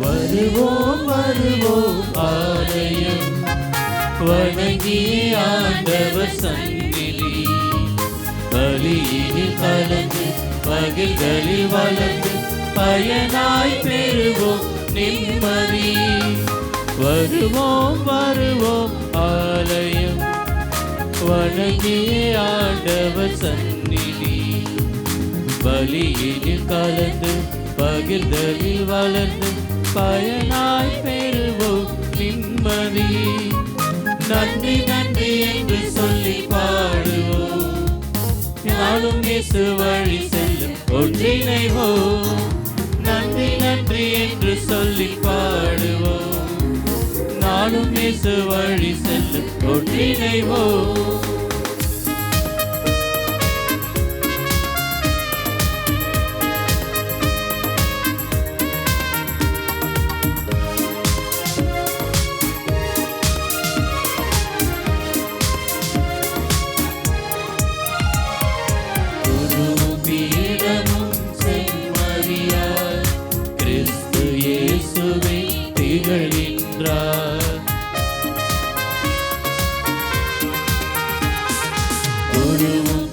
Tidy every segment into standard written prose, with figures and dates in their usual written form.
வருவோம் வருவோம் ஆலயம், வணங்கிய ஆண்டவர் சந்நிதி, பலியினில் கலந்து பகிர்களில் வளர்ந்து பயனாய் பெறுவோம் நிம்மதி. வருவோம் வருவோம் ஆலயம், வணங்கிய ஆண்டவர் சந்நிதி, பலியினில் கலந்து பகிர்தலில் வளர்ந்து பயனாய் பெறுவோம் நிம்மதி. நன்றி நன்றி என்று சொல்லி பாடுவோம், நாளும் இயேசு வழி செல்ல ஒன்றிணைவோம். நன்றி நன்றி என்று சொல்லி பாடுவோம், நாளும் இயேசு வழி செல்ல ஒன்றிணைவோம். குருவும்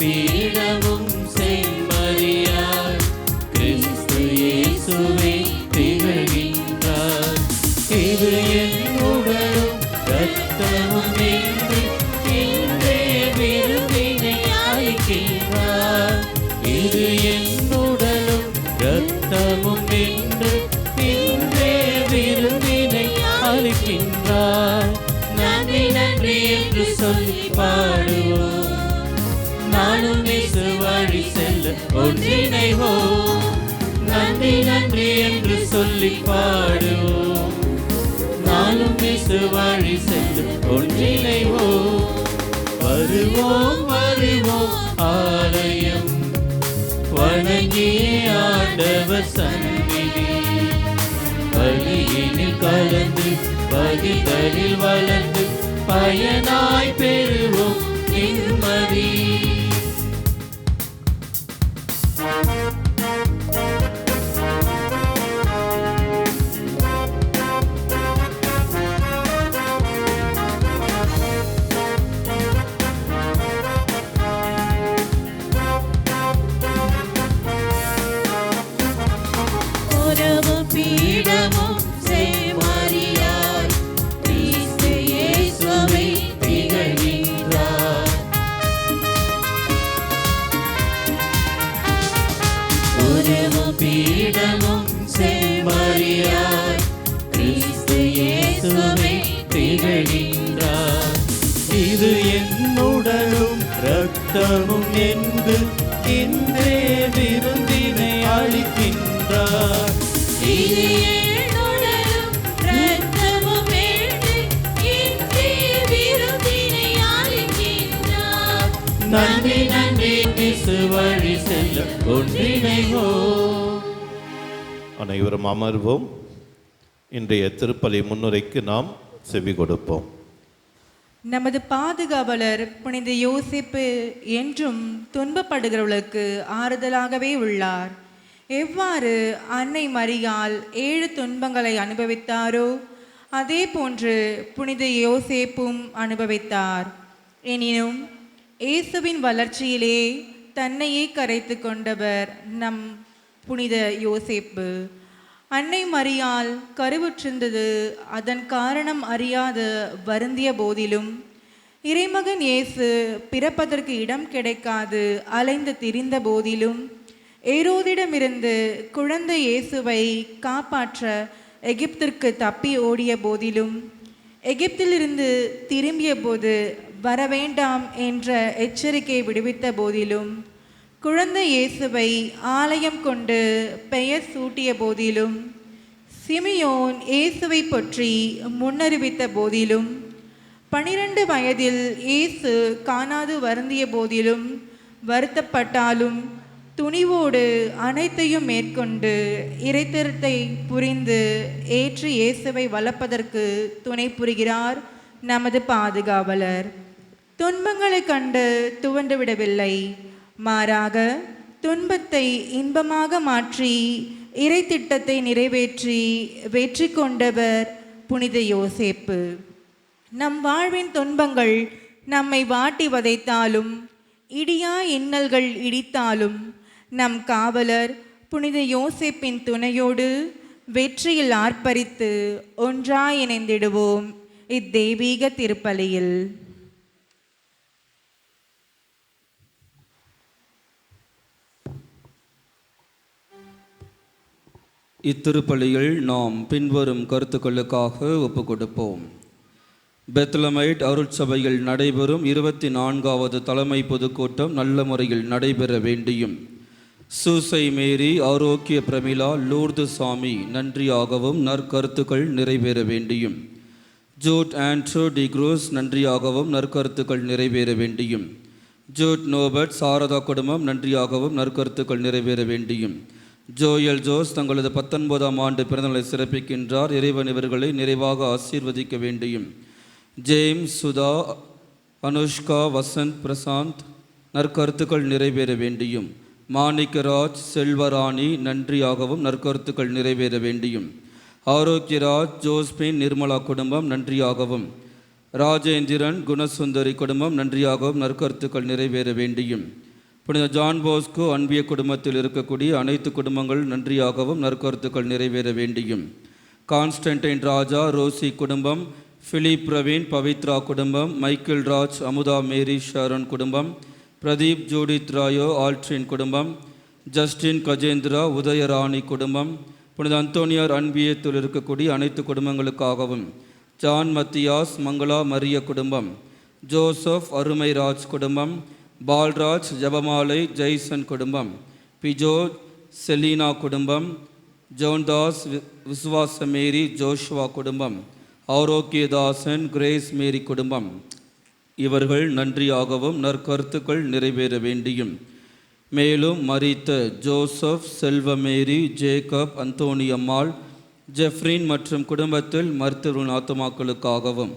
பீடமும் செம்மறியார், கிறிஸ்து இயேசுவே திகழ்கின்றார். இது என் உடலும் இரத்தமும் என்று இன்றே விருந்தினை அளிக்கின்றார். இது என் உடலும் இரத்தமும் என்று இன்றே விருந்தினை அளிக்கின்றார். நன்றி நன்றி என்று சொல்லி பாடுவோம், நானும் இயேசு வழி செல்ல ஒன்றிணைவோம். நன்றி நன்றி என்று சொல்லி பாடுவோம், நானும் இயேசு வழி செல்ல ஒன்றிணைவோம். வருவோம் வருவோம் ஆலயம், வணங்கிய ஆண்டவர் சந்நிதி, பலியினில் கலந்து பகிர்தலில் வளர்ந்து பயனாய் பெறுவோம் நிம்மதி. பீடமும் செம்மறியார், கிறிஸ்து இயேசுவே திகழ்கின்றார். உருவும் பீடமும் செம்மறியார், கிறிஸ்து இயேசுவே திகழ்கின்றார். இது என் உடலும் இரத்தமும் என்று இன்றே விருந்தினை அளிக்கின்றார். இது என் உடலும் இரத்தமும் என்று இன்றே விருந்தினை அளிக்கின்றார். நன்றி நன்றி இயேசு வழி செல்ல ஒன்றிணைவோம். அனைவரும் அமர்வோம். இன்றைய திருப்பலி முன்னுரைக்கு நாம் செவி கொடுப்போம். நமது பாதுகாவலர் புனித யோசேப்பு என்றும் துன்பப்படுகிறவர்களுக்கு ஆறுதலாகவே உள்ளார். எவ்வாறு அன்னை மரியாள் 7 துன்பங்களை அனுபவித்தாரோ அதே போன்று புனித யோசேப்பும் அனுபவித்தார். எனினும் இயேசுவின் வளர்ச்சியிலே தன்னையே கரைத்து கொண்டவர் நம் புனித யோசேப்பு. அன்னை மரியாள் கருவுற்றிருந்தது அதன் காரணம் அறியாத வருந்திய போதிலும், இறைமகன் இயேசு பிறப்பதற்கு இடம் கிடைக்காது அலைந்து திரிந்த போதிலும், ஏரோதிடமிருந்து குழந்தை இயேசுவை காப்பாற்ற எகிப்திற்கு தப்பி ஓடிய போதிலும், எகிப்திலிருந்து திரும்பிய போது வரவேண்டாம் என்ற எச்சரிக்கை விடுவித்த போதிலும், குழந்தை இயேசுவை ஆலயம் கொண்டு பெயர் சூட்டிய போதிலும், சிமியோன் இயேசுவை பற்றி முன்னறிவித்த போதிலும், 12 வயதில் இயேசு காணாது வருந்திய போதிலும், வருத்தப்பட்டாலும் துணிவோடு அனைத்தையும் மேற்கொண்டு இறைத்திருத்தை புரிந்து ஏற்று இயேசுவை வளர்ப்பதற்கு துணை புரிகிறார் நமது பாதுகாவலர். துன்பங்களை கண்டு துவண்டு விடவில்லை, மாறாக துன்பத்தை இன்பமாக மாற்றி இறை திட்டத்தை நிறைவேற்றி வெற்றி கொண்டவர் புனித யோசேப்பு. நம் வாழ்வின் துன்பங்கள் நம்மை வாட்டி வதைத்தாலும், இடியா இன்னல்கள் இடித்தாலும், நம் காவலர் புனித யோசேப்பின் துணையோடு வெற்றியில் ஆர்ப்பரித்து ஒன்றாய் இணைந்திடுவோம் இத்தெய்வீக திருப்பலியில். இத்திருப்பலியில் நாம் பின்வரும் கருத்துக்களுக்காக ஒப்புக் கொடுப்போம். பெத்லமைட் அருட்சபையில் நடைபெறும் 24வது தலைமை பொதுக்கூட்டம் நல்ல முறையில் நடைபெற வேண்டியும், சூசை மேரி, ஆரோக்கிய பிரமிளா, லூர்து சாமி நன்றியாகவும் நற்கருத்துக்கள் நிறைவேற வேண்டியும், ஜூட் ஆண்ட்ரோ டிக்ரூஸ் நன்றியாகவும் நற்கருத்துக்கள் நிறைவேற வேண்டியும், ஜூட் நோபர்ட் சாரதா குடும்பம் நன்றியாகவும் நற்கருத்துக்கள் நிறைவேற வேண்டியும், ஜோயல் ஜோஸ் தங்களது 19ஆம் ஆண்டு பிறந்தநாளை சிறப்பிக்கின்றார். இறைவன் இவர்களை நிறைவாக ஆசீர்வதிக்க வேண்டியும், ஜேம்ஸ், சுதா, அனுஷ்கா, வசந்த், பிரசாந்த் நற்கருத்துக்கள் நிறைவேற வேண்டியும், மாணிக்கராஜ், செல்வராணி நன்றியாகவும் நற்கருத்துக்கள் நிறைவேற வேண்டியும், ஆரோக்கியராஜ், ஜோஸ்பின், நிர்மலா குடும்பம் நன்றியாகவும், ராஜேந்திரன், குணசுந்தரி குடும்பம் நன்றியாகவும் நற்கருத்துக்கள் நிறைவேற வேண்டியும், புனித ஜான் போஸ்கோ அன்பிய குடும்பத்தில் இருக்கக்கூடிய அனைத்து குடும்பங்கள் நன்றியாகவும் நற்கருத்துக்கள் நிறைவேற வேண்டியும், கான்ஸ்டன்டைன் ராஜா, ரோசி குடும்பம், பிலிப் பிரவீன், பவித்ரா குடும்பம், மைக்கேல் ராஜ், அமுதா மேரி ஷாரன் குடும்பம், பிரதீப், ஜூடித் ராயோ, ஆல்ட்ரின் குடும்பம், ஜஸ்டின், கஜேந்திரா, உதயராணி குடும்பம், புனித அந்தோனியார் அன்பியத்தில் இருக்கக்கூடிய அனைத்து குடும்பங்களுக்காகவும், ஜான் மத்தியாஸ், மங்களா மரிய குடும்பம், ஜோசப் அருமைராஜ் குடும்பம், பால்ராஜ், ஜபமாலை, ஜெய்சன் குடும்பம், பிஜோ, செலீனா குடும்பம், ஜோன்தாஸ், விசுவாச மேரி, ஜோஷ்வா குடும்பம், ஆரோக்கியதாசன், கிரேஸ் மேரி குடும்பம் இவர்கள் நன்றியாகவும் நற்கருத்துக்கள் நிறைவேற வேண்டியும், மேலும் மரித்த ஜோசப், செல்வமேரி, ஜேக்கப், அந்தோனியம்மாள், ஜெஃப்ரின் மற்றும் குடும்பத்தில் மருத்துவ ஆத்துமாக்களுக்காகவும்,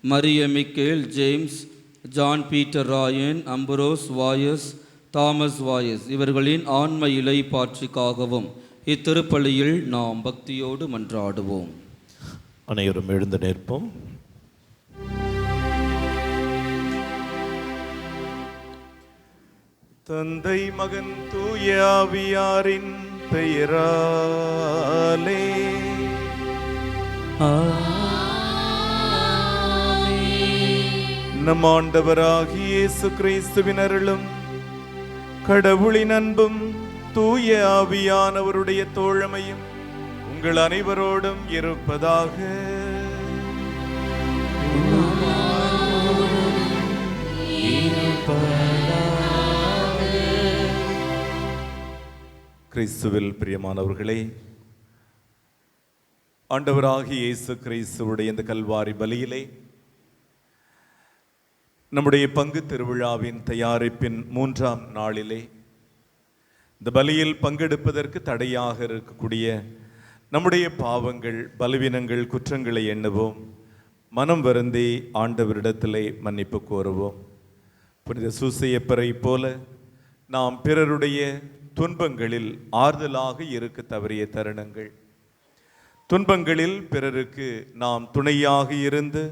Mariya Mikkel, James, John Peter Rayan, Ambrose Vaz, Thomas Vaz இவர்களின் ஆன்ம இலை பாட்சிக்காகவும் இத்திருப்பலியில் நாம் பக்தியோடு மன்றாடுவோம். அனைவரும் எழுந்து நிற்போம். தந்தை, மகன், தூய ஆவியாரின் பெயராலே நம் ஆண்டவராகிய இயேசு கிறிஸ்துவின் அருளும் கடவுளின் அன்பும் தூய ஆவியானவருடைய தோழமையும் உங்கள் அனைவரோடும் இருப்பதாக. கிறிஸ்துவில் பிரியமானவர்களே, ஆண்டவராகிய இயேசு கிறிஸ்துவுடைய இந்த கல்வாரி பலியிலே நம்முடைய பங்கு திருவிழாவின் தயாரிப்பின் 3ஆம் நாளிலே இந்த பலியில் பங்கெடுப்பதற்கு தடையாக இருக்கக்கூடிய நம்முடைய பாவங்கள், பலவீனங்கள், குற்றங்களை எண்ணுவோம். மனம் வருந்தி ஆண்டவரிடத்திலே மன்னிப்பு கோருவோம். புனித சூசையப்பரை போல நாம் பிறருடைய துன்பங்களில் ஆறுதலாக இருக்க தவறிய தருணங்கள், துன்பங்களில் பிறருக்கு நாம் துணையாக இருந்து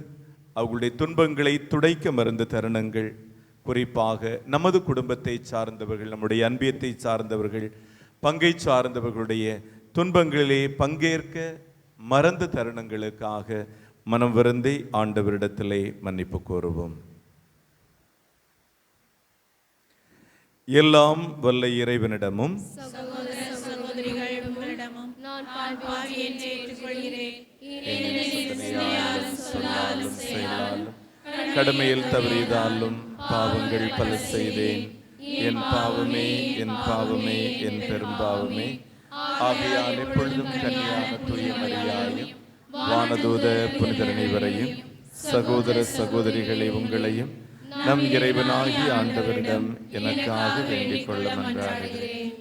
அவர்களுடைய துன்பங்களை துடைக்க மறந்த தருணங்கள், குறிப்பாக நமது குடும்பத்தை சார்ந்தவர்கள், நம்முடைய அன்பியத்தை சார்ந்தவர்கள், பங்கை சார்ந்தவர்களுடைய துன்பங்களிலே பங்கேற்க மறந்த தருணங்களுக்காக மனம் வருந்தி ஆண்டவரிடத்திலே மன்னிப்பு கோருவோம். எல்லாம் வல்ல இறைவனிடமும் கடமையில் தவறியதாலும் பாவங்கள் பல செய்தேன். என் பாவமே, என் பாவமே, என் பெரும்பாவமே. ஆகையால் எப்பொழுதும் கன்னியான தூய மரியாதையும் வானதூத புனிதர் அனைவரையும் சகோதர சகோதரிகளை உங்களையும் நம் இறைவனாகி ஆண்டவரிடம் எனக்காக வேண்டிக் கொள்ள மன்றாடுகிறேன்.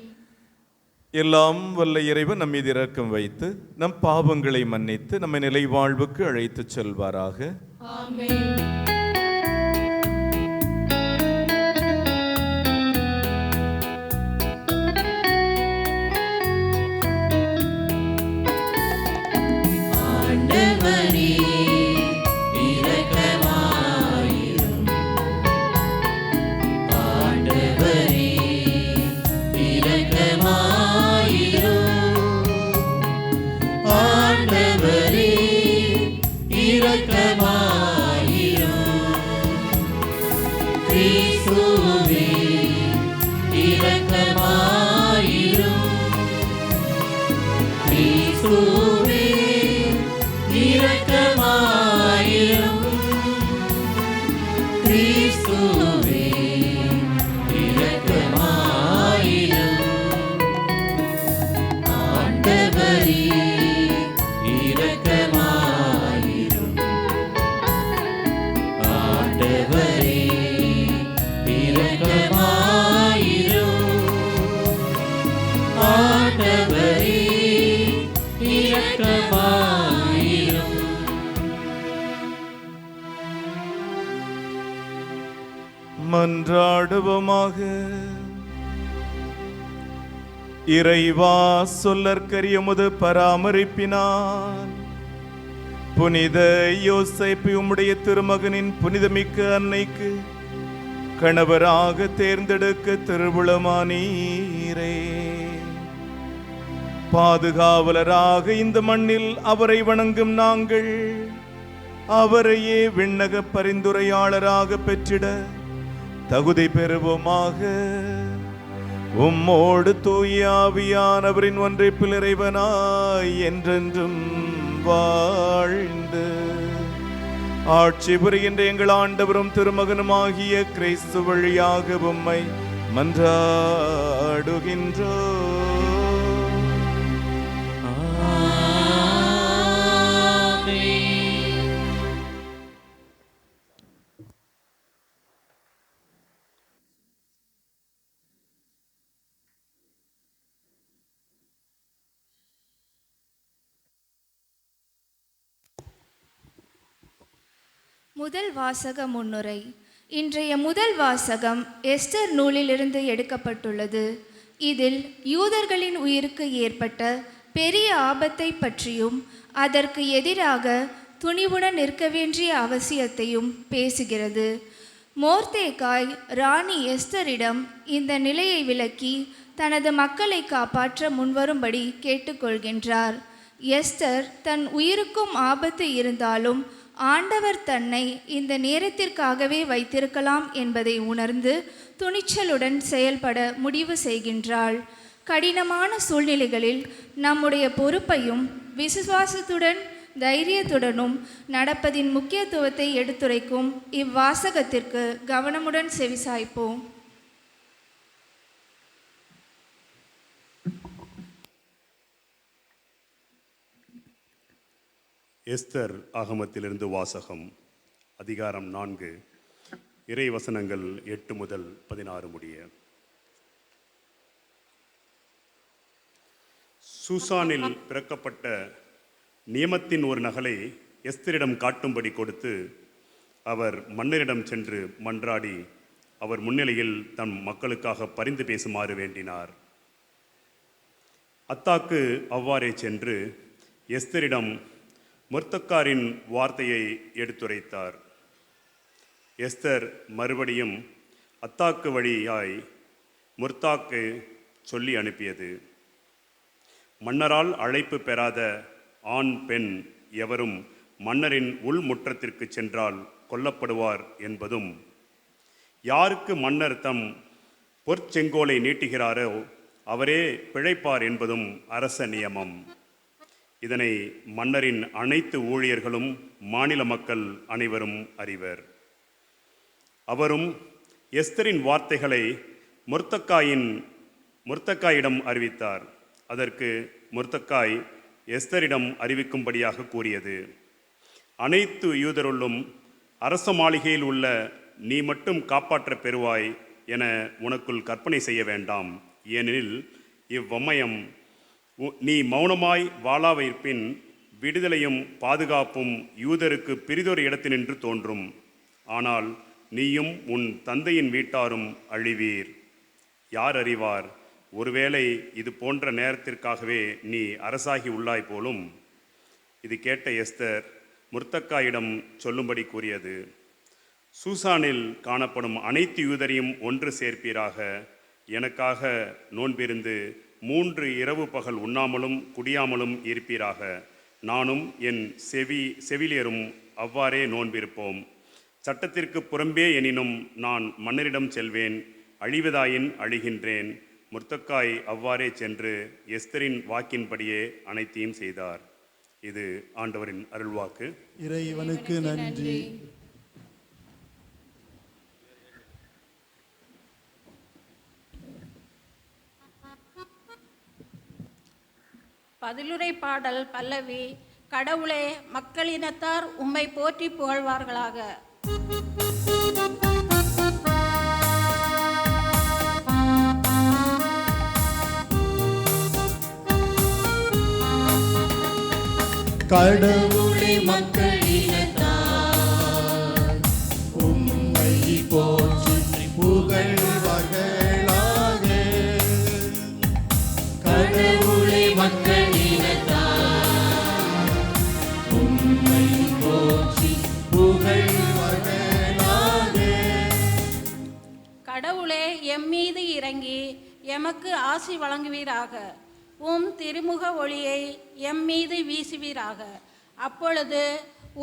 எல்லாம் வல்ல இறைவன் நம் மீது இரக்கம் வைத்து நம் பாவங்களை மன்னித்து நம்மை நிலை வாழ்வுக்கு அழைத்து செல்வாராக. ஆமென். ஆண்டவரே இரக்கமாயிரும். ஆண்டவரே இரக்கமாயிரும். ஆண்டவரே இரக்கமாயிரும். மன்றாடுவோமாக. இறைவா, சொல்லற்கரிய உமது பராமரிப்பினான் புனித யோசேப்பு உம்முடைய திருமகனின் புனிதமிக்க அன்னைக்கு கணவராக தேர்ந்தெடுக்க திருவுளமானீரே. பாதுகாவலராக இந்த மண்ணில் அவரை வணங்கும் நாங்கள் அவரையே விண்ணக பரிந்துரையாளராக பெற்றிட தகுதி பெறுவோமாக. உம்மோடு தூய ஆவியானவரின் ஒன்றைப்பில் இறைவனாய் என்றென்றும் வாழ்ந்து ஆட்சி புரிகின்ற எங்கள் ஆண்டவரும் திருமகனுமாகிய கிறிஸ்து வழியாக உம்மை மன்றாடுகின்றோம். முதல் வாசக முன்னுரை. இன்றைய முதல் வாசகம் எஸ்தர் நூலிலிருந்து எடுக்கப்பட்டுள்ளது. இதில் யூதர்களின் உயிருக்கு ஏற்பட்ட பெரிய ஆபத்தை பற்றியும் அதற்கு எதிராக துணிவுடன் நிற்க வேண்டிய அவசியத்தையும் பேசுகிறது. மோர்தேகாய் ராணி எஸ்தரிடம் இந்த நிலையை விளக்கி தனது மக்களை காப்பாற்ற முன்வரும்படி கேட்டுக்கொள்கின்றார். எஸ்தர் தன் உயிருக்கும் ஆபத்து இருந்தாலும் ஆண்டவர் தன்னை இந்த நேரத்திற்காகவே வைத்திருக்கலாம் என்பதை உணர்ந்து துணிச்சலுடன் செயல்பட முடிவு செய்கின்றாள். கடினமான சூழ்நிலைகளில் நம்முடைய பொறுப்பையும் விசுவாசத்துடன் தைரியத்துடனும் நடப்பதின் முக்கியத்துவத்தை எடுத்துரைக்கும் இவ்வாசகத்திற்கு கவனமுடன் செவிசாய்ப்போம். எஸ்தர் ஆகமத்திலிருந்து வாசகம். அதிகாரம் 4, இறை வசனங்கள் 8 முதல் 16 முடிய. சூசானில் பிறக்கப்பட்ட நியமத்தின் ஒரு நகலை எஸ்தரிடம் காட்டும்படி கொடுத்து அவர் மன்னரிடம் சென்று மன்றாடி அவர் முன்னிலையில் தம் மக்களுக்காக பரிந்து பேசுமாறு வேண்டினார். அத்தாக்கு அவ்வாறே சென்று எஸ்தரிடம் மொர்தெகாயின் வார்த்தையை எடுத்துரைத்தார். எஸ்தர் மறுபடியும் அத்தாக்கு வழியாய் மொர்தெகாய்க்கு சொல்லி அனுப்பியது. மன்னரால் அழைப்பு பெறாத ஆண் பெண் எவரும் மன்னரின் உள்முற்றத்திற்கு சென்றால் கொல்லப்படுவார் என்பதும், யாருக்கு மன்னர் தம் பொற்செங்கோலை நீட்டுகிறாரோ அவரே பிழைப்பார் என்பதும் அரச நியமம். இதனை மன்னரின் அனைத்து ஊழியர்களும் மாநில மக்கள் அனைவரும் அறிவர். அவரும் எஸ்தரின் வார்த்தைகளை மொர்தெகாயிடம் அறிவித்தார். அதற்கு மொர்தெகாய் எஸ்தரிடம் அறிவிக்கும்படியாக கூறியது: அனைத்து யூதருள்ளும் அரச மாளிகையில் உள்ள நீ மட்டும் காப்பாற்ற பெறுவாய் என உனக்குள் கற்பனை செய்ய வேண்டாம். ஏனெனில் இவ்வமயம் நீ மௌனமாய் வாழாவிருப்பின் விடுதலையும் பாதுகாப்பும் யூதருக்கு பிரிதொரு இடத்தினின்று தோன்றும். ஆனால் நீயும் உன் தந்தையின் வீட்டாரும் அழிவீர். யார் அறிவார், ஒருவேளை இது போன்ற நேரத்திற்காகவே நீ அரசாகி உள்ளாய் போலும். இது கேட்ட எஸ்தர் மொர்தெகாயிடம் சொல்லும்படி கூறியது: சூசானில் காணப்படும் அனைத்து யூதரையும் ஒன்று சேர்ப்பீராக. எனக்காக நோன்பிருந்து 3 இரவு பகல் உண்ணாமலும் குடியாமலும் இருப்பீராக. நானும் என் செவிலியரும் அவ்வாறே நோன்பிருப்போம். சட்டத்திற்கு புறம்பே எனினும் நான் மன்னரிடம் செல்வேன், அழிவதாயின் அழிகின்றேன். மொர்தெகாய் அவ்வாறே சென்று எஸ்தரின் வாக்கின்படியே அனைத்தையும் செய்தார். இது ஆண்டவரின் அருள்வாக்கு. இறைவனுக்கு நன்றி. பதிலுரை பாடல் பல்லவி. கடவுளே, மக்களினத்தார் உம்மை போற்றி புகழ்வார்களாக. கடவுளே, மக்களினத்தார் உம்மை போற்றி புகழ்வார்களாக. கடவுளே, மக்களினத்தார் உம்மை போற்றி புகழ்வார்களாக. கடவுளே, எம்மீது இறங்கி எமக்கு ஆசி வழங்குவீராக. உம் திருமுக ஒளியை எம்மீது வீசுவீராக. அப்பொழுது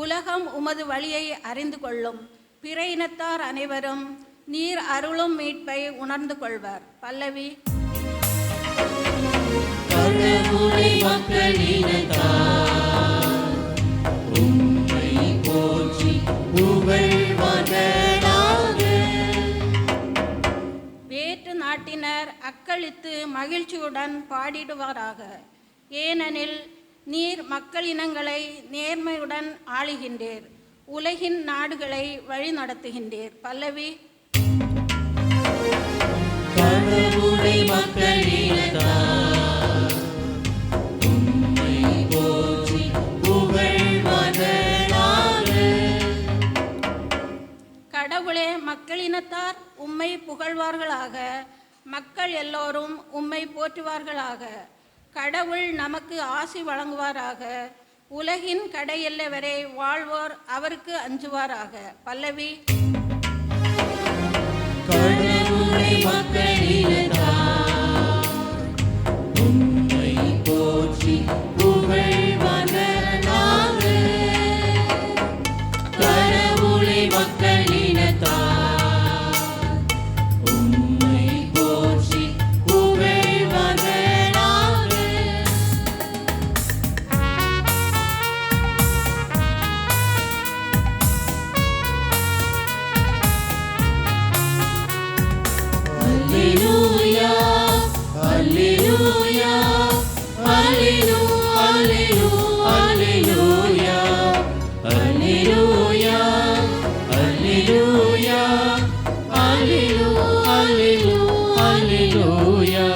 உலகம் உமது வழியை அறிந்து கொள்ளும். பிற இனத்தார் அனைவரும் நீர் அருளும் மீட்பை உணர்ந்து கொள்வர். பல்லவி. கடவுளே, மக்களினத்தார் உம்மை போற்றி புகழ்வார்களாக. வேற்று நாட்டினர் அக்களித்து மகிழ்ச்சியுடன் பாடிடுவாராக. ஏனெனில் நீர் மக்களினங்களை நேர்மையுடன் ஆளுகின்றீர், உலகின் நாடுகளை வழி நடத்துகின்றீர். பல்லவி. கடவுளே, மக்களினத்தார் உம்மை போற்றி புகழ்வார்களாக. கடவுளே, மக்களினத்தார் உம்மை புகழ்வார்களாக. மக்கள் எல்லோரும் உம்மை போற்றுவார்களாக. கடவுள் நமக்கு ஆசி வழங்குவாராக. உலகின் கடையெல்லை வரை வாழ்வோர் அவருக்கு அஞ்சுவாராக. பல்லவி. கடவுளே, மக்களினத்தார் உம்மை போற்றி புகழ்வார்களாக. கடவுளே, மக்களினத்தார் உம்மை போற்றி புகழ்வார்களாக. Alleluia, Alleluia, Alleluia, Alleluia, Alleluia, Alleluia, Alleluia, Alleluia.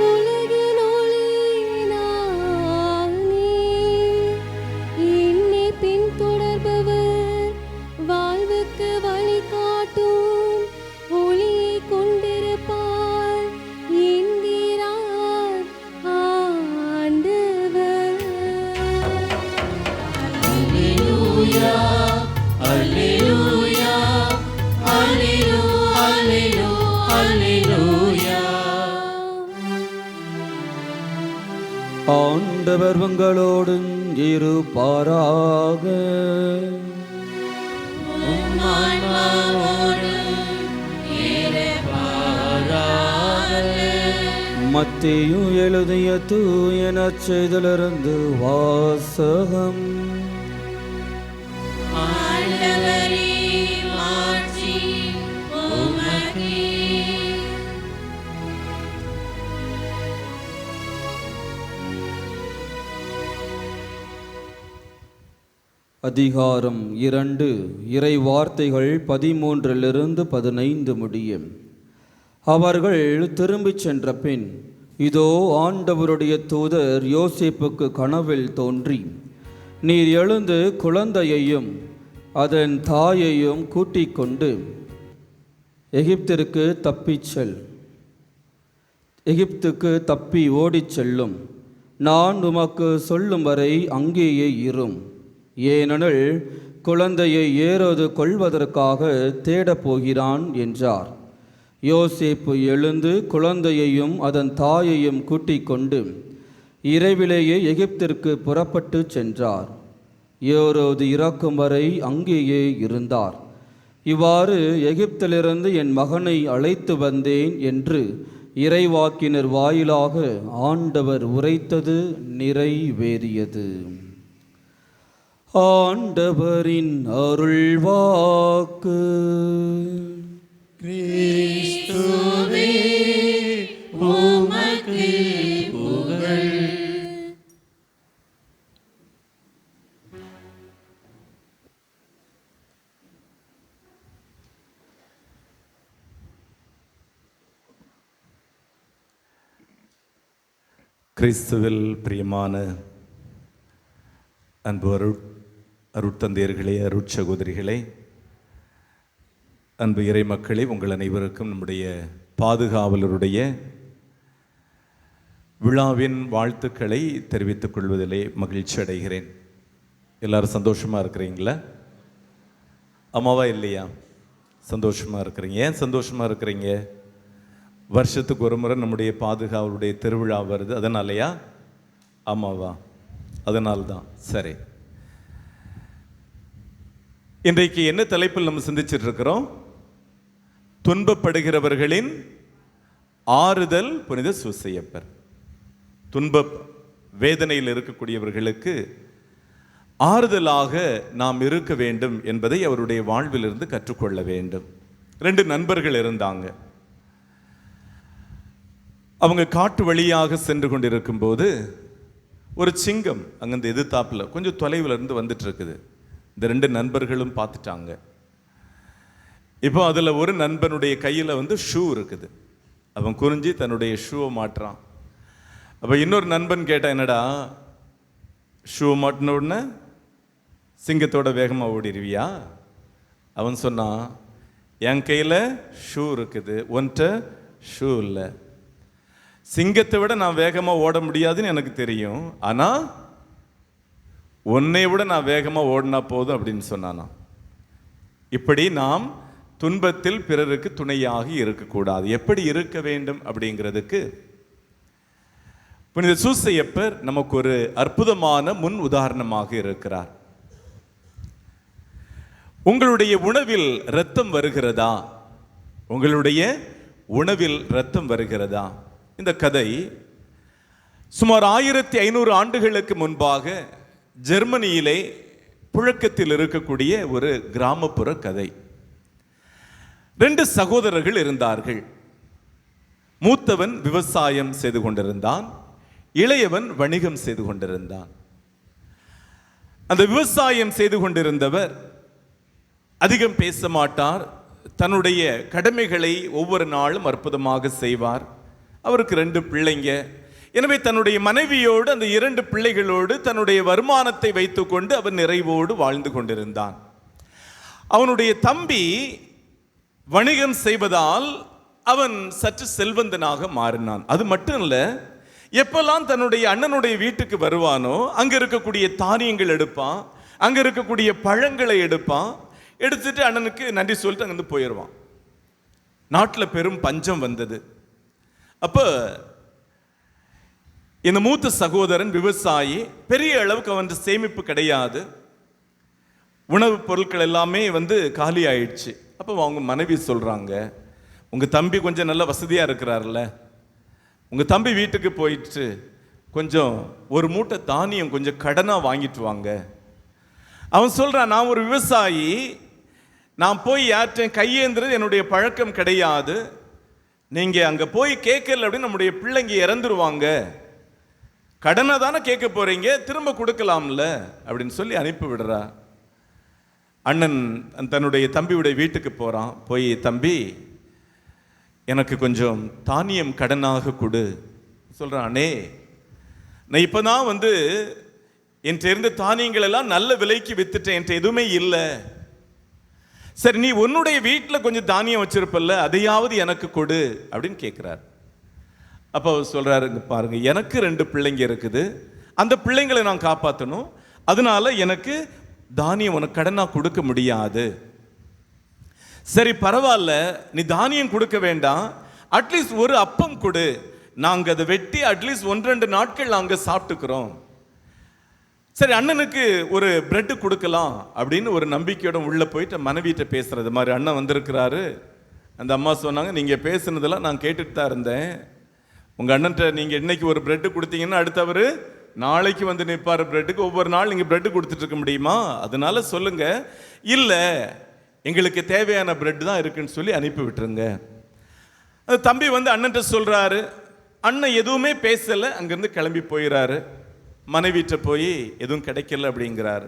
உலகின் ஒளியினால் நீர் என்னை பின்தொடர்பவர் வாழ்வுக்கு வழிகாட்டும் ஒளியை கொண்டிருப்பார் என்கிறார் ஆண்டவர். Alleluia, Alleluia, Alleluia, Alleluia. ஆண்டவர் உங்களோடு இருப்பாராக. உம் ஆன்மாவோடும் இருப்பாராக. மத்தேயு எழுதிய தூய நற்செய்தியிலிருந்து வாசகம். ஆண்டவரே, மாட்சி உமக்கே. அதிகாரம் 2, இறை வார்த்தைகள் 13-15 முடியும். அவர்கள் திரும்பிச் சென்ற பின், இதோ ஆண்டவருடைய தூதர் யோசேப்புக்கு கனவில் தோன்றி, நீர் எழுந்து குழந்தையையும் அதன் தாயையும் கூட்டிக் கொண்டு எகிப்துக்கு தப்பி ஓடிச் செல்லும். நான் உமக்கு சொல்லும் வரை அங்கேயே இரும். ஏனெனில் குழந்தையை ஏரோது கொல்வதற்காக தேடப் போகிறான் என்றார். யோசேப்பு எழுந்து குழந்தையையும் அதன் தாயையும் கூட்டிக் கொண்டு இரவிலேயே எகிப்திற்கு புறப்பட்டு சென்றார். ஏரோது இறக்கும் வரை அங்கேயே இருந்தார். இவ்வாறு எகிப்திலிருந்து என் மகனை அழைத்து வந்தேன் என்று இறைவாக்கினர் வாயிலாக ஆண்டவர் உரைத்தது நிறைவேறியது. ஆண்டவரின் அருள்வாக்கு. கிறிஸ்துவே, உமக்கு புகழ். கிறிஸ்துவில் பிரியமான அன்பு அருட்தந்தையர்களே, அருட்சகோதரிகளே, அன்பு இறை மக்களே, உங்கள் அனைவருக்கும் நம்முடைய பாதுகாவலருடைய விழாவின் வாழ்த்துக்களை தெரிவித்துக் கொள்வதிலே மகிழ்ச்சி அடைகிறேன். எல்லாரும் சந்தோஷமாக இருக்கிறீங்களா? அம்மாவா இல்லையா? சந்தோஷமாக இருக்கிறீங்க. ஏன் சந்தோஷமாக இருக்கிறீங்க? வருஷத்துக்கு ஒரு முறை நம்முடைய பாதுகாவலுடைய திருவிழா வருது, அதனாலயா? ஆமாவா? அதனால்தான். சரி, இன்றைக்கு என்ன தலைப்பில் நம்ம சிந்திச்சிட்டு இருக்கிறோம்? துன்பப்படுகிறவர்களின் ஆறுதல் புனித சூசையப்பர். துன்ப வேதனையில் இருக்கக்கூடியவர்களுக்கு ஆறுதலாக நாம் இருக்க வேண்டும் என்பதை அவருடைய வாழ்விலிருந்து கற்றுக்கொள்ள வேண்டும். 2 நண்பர்கள் இருந்தாங்க. அவங்க காட்டு வழியாக சென்று கொண்டிருக்கும் போது ஒரு சிங்கம் அங்கிருந்து எதிர்த்தாப்புல கொஞ்சம் தொலைவில் இருந்து வந்துட்டு இருக்குது. இந்த 2 நண்பர்களும் பார்த்துட்டாங்க. இப்போ அதில் ஒரு நண்பனுடைய கையில் ஷூ இருக்குது. அவன் குறிஞ்சி தன்னுடைய ஷூவை மாட்டுறான். அப்போ இன்னொரு நண்பன் கேட்டான், என்னடா ஷூவை மாட்டின உடனே சிங்கத்தோட வேகமாக ஓடிடுவியா? அவன் சொன்னான், என் கையில் ஷூ இருக்குது, ஒன்ட்ட ஷூ இல்லை. சிங்கத்தை விட நான் வேகமாக ஓட முடியாதுன்னு எனக்கு தெரியும், ஆனால் உன்னை விட நான் வேகமாக ஓடினா போதும் அப்படின்னு சொன்னானா. இப்படி நாம் துன்பத்தில் பிறருக்கு துணையாக இருக்கக்கூடாது. எப்படி இருக்க வேண்டும் அப்படிங்கிறதுக்கு புனித சூசையப்பர் நமக்கு ஒரு அற்புதமான முன் உதாரணமாக இருக்கிறார். உங்களுடைய உணவில் இரத்தம் வருகிறதா? உங்களுடைய உணவில் இரத்தம் வருகிறதா? இந்த கதை சுமார் 1500 ஆண்டுகளுக்கு முன்பாக ஜெர்மனியிலே புழக்கத்தில் இருக்கக்கூடிய ஒரு கிராமப்புற கதை. 2 சகோதரர்கள் இருந்தார்கள். மூத்தவன் விவசாயம் செய்து கொண்டிருந்தான், இளையவன் வணிகம் செய்து கொண்டிருந்தான். அந்த விவசாயம் செய்து கொண்டிருந்தவர் அதிகம் பேச மாட்டார். தன்னுடைய கடமைகளை ஒவ்வொரு நாளும் அற்புதமாக செய்வார். அவருக்கு 2 பிள்ளைங்க. எனவே தன்னுடைய மனைவியோடு அந்த 2 பிள்ளைகளோடு தன்னுடைய வருமானத்தை வைத்துக்கொண்டு அவன் நிறைவோடு வாழ்ந்து கொண்டிருந்தான். அவனுடைய தம்பி வணிகம் செய்வதால் அவன் சற்று செல்வந்தனாக மாறினான். அது மட்டும் இல்லை, எப்பெல்லாம் தன்னுடைய அண்ணனுடைய வீட்டுக்கு வருவானோ அங்கே இருக்கக்கூடிய தானியங்கள் எடுப்பான், அங்கே இருக்கக்கூடிய பழங்களை எடுப்பான், எடுத்துட்டு அண்ணனுக்கு நன்றி சொல்லிட்டு அங்கிருந்து போயிடுவான். நாட்டில் பெரும் பஞ்சம் வந்தது. அப்போ இந்த மூத்த சகோதரன் விவசாயி, பெரிய அளவுக்கு அவன் சேமிப்பு கிடையாது, உணவுப் பொருட்கள் எல்லாமே காலி ஆயிடுச்சு. அப்போ அவங்க மனைவி சொல்கிறாங்க, உங்கள் தம்பி கொஞ்சம் நல்ல வசதியாக இருக்கிறார்ல, உங்கள் தம்பி வீட்டுக்கு போயிட்டு கொஞ்சம் ஒரு மூட்டை தானியம் கொஞ்சம் கடனாக வாங்கிட்டு வாங்க. அவன் சொல்கிறான், நான் ஒரு விவசாயி, நான் போய் யார்கிட்டையும் கையேந்துறது என்னுடைய பழக்கம் கிடையாது, நீங்கள் அங்கே போய் கேட்கல அப்படின்னு நம்முடைய பிள்ளைங்க இறந்துருவாங்க, கடனை தானே கேட்க போகிறீங்க, திரும்ப கொடுக்கலாம்ல அப்படின்னு சொல்லி அனுப்பி விடுறா. அண்ணன் தன்னுடைய தம்பியுடைய வீட்டுக்கு போகிறான். போய், தம்பி எனக்கு கொஞ்சம் தானியம் கடனாக கொடு சொல்கிறான். அண்ணே, நான் இப்போ தான் என்கிட்ட இருந்த தானியங்கள் எல்லாம் நல்ல விலைக்கு வித்துட்டேன், என்கிட்ட எதுவுமே இல்லை. சரி, நீ உன்னுடைய வீட்டில் கொஞ்சம் தானியம் வச்சிருப்பல்ல, அதையாவது எனக்கு கொடு அப்படின்னு கேட்குறார். அப்போ அவர் சொல்கிறாரு, பாருங்க, எனக்கு 2 பிள்ளைங்க இருக்குது, அந்த பிள்ளைங்களை நான் காப்பாற்றணும், அதனால எனக்கு தானியம் உனக்கு கடனாக கொடுக்க முடியாது. சரி பரவாயில்ல, நீ தானியம் கொடுக்க வேண்டாம், அட்லீஸ்ட் ஒரு அப்பம் கொடு, நாங்கள் அதை வெட்டி அட்லீஸ்ட் 1-2 நாட்கள் நாங்கள் சாப்பிட்டுக்கிறோம். சரி, அண்ணனுக்கு ஒரு பிரெட்டு கொடுக்கலாம் அப்படின்னு ஒரு நம்பிக்கையோட உள்ளே போயிட்டு மனைவிட்ட பேசுறது மாதிரி, அண்ணன் வந்திருக்கிறாரு. அந்த அம்மா சொன்னாங்க, நீங்கள் பேசுனதெல்லாம் நான் கேட்டுட்டு தான் இருந்தேன், உங்கள் அண்ணன்ட்ட நீங்கள் இன்னைக்கு ஒரு பிரெட்டு கொடுத்தீங்கன்னா அடுத்தவர் நாளைக்கு நிற்பார் பிரெட்டுக்கு, ஒவ்வொரு நாள் நீங்கள் பிரெட்டு கொடுத்துட்டு இருக்க முடியுமா? அதனால சொல்லுங்க, இல்லை எங்களுக்கு தேவையான பிரெட் தான் இருக்குன்னு சொல்லி அனுப்பி விட்டுருங்க. அந்த தம்பி அண்ணன்ட்ட சொல்கிறாரு. அண்ணன் எதுவுமே பேசலை, அங்கேருந்து கிளம்பி போயிடறாரு. மனைவிட்ட போய் எதுவும் கிடைக்கல அப்படிங்கிறாரு.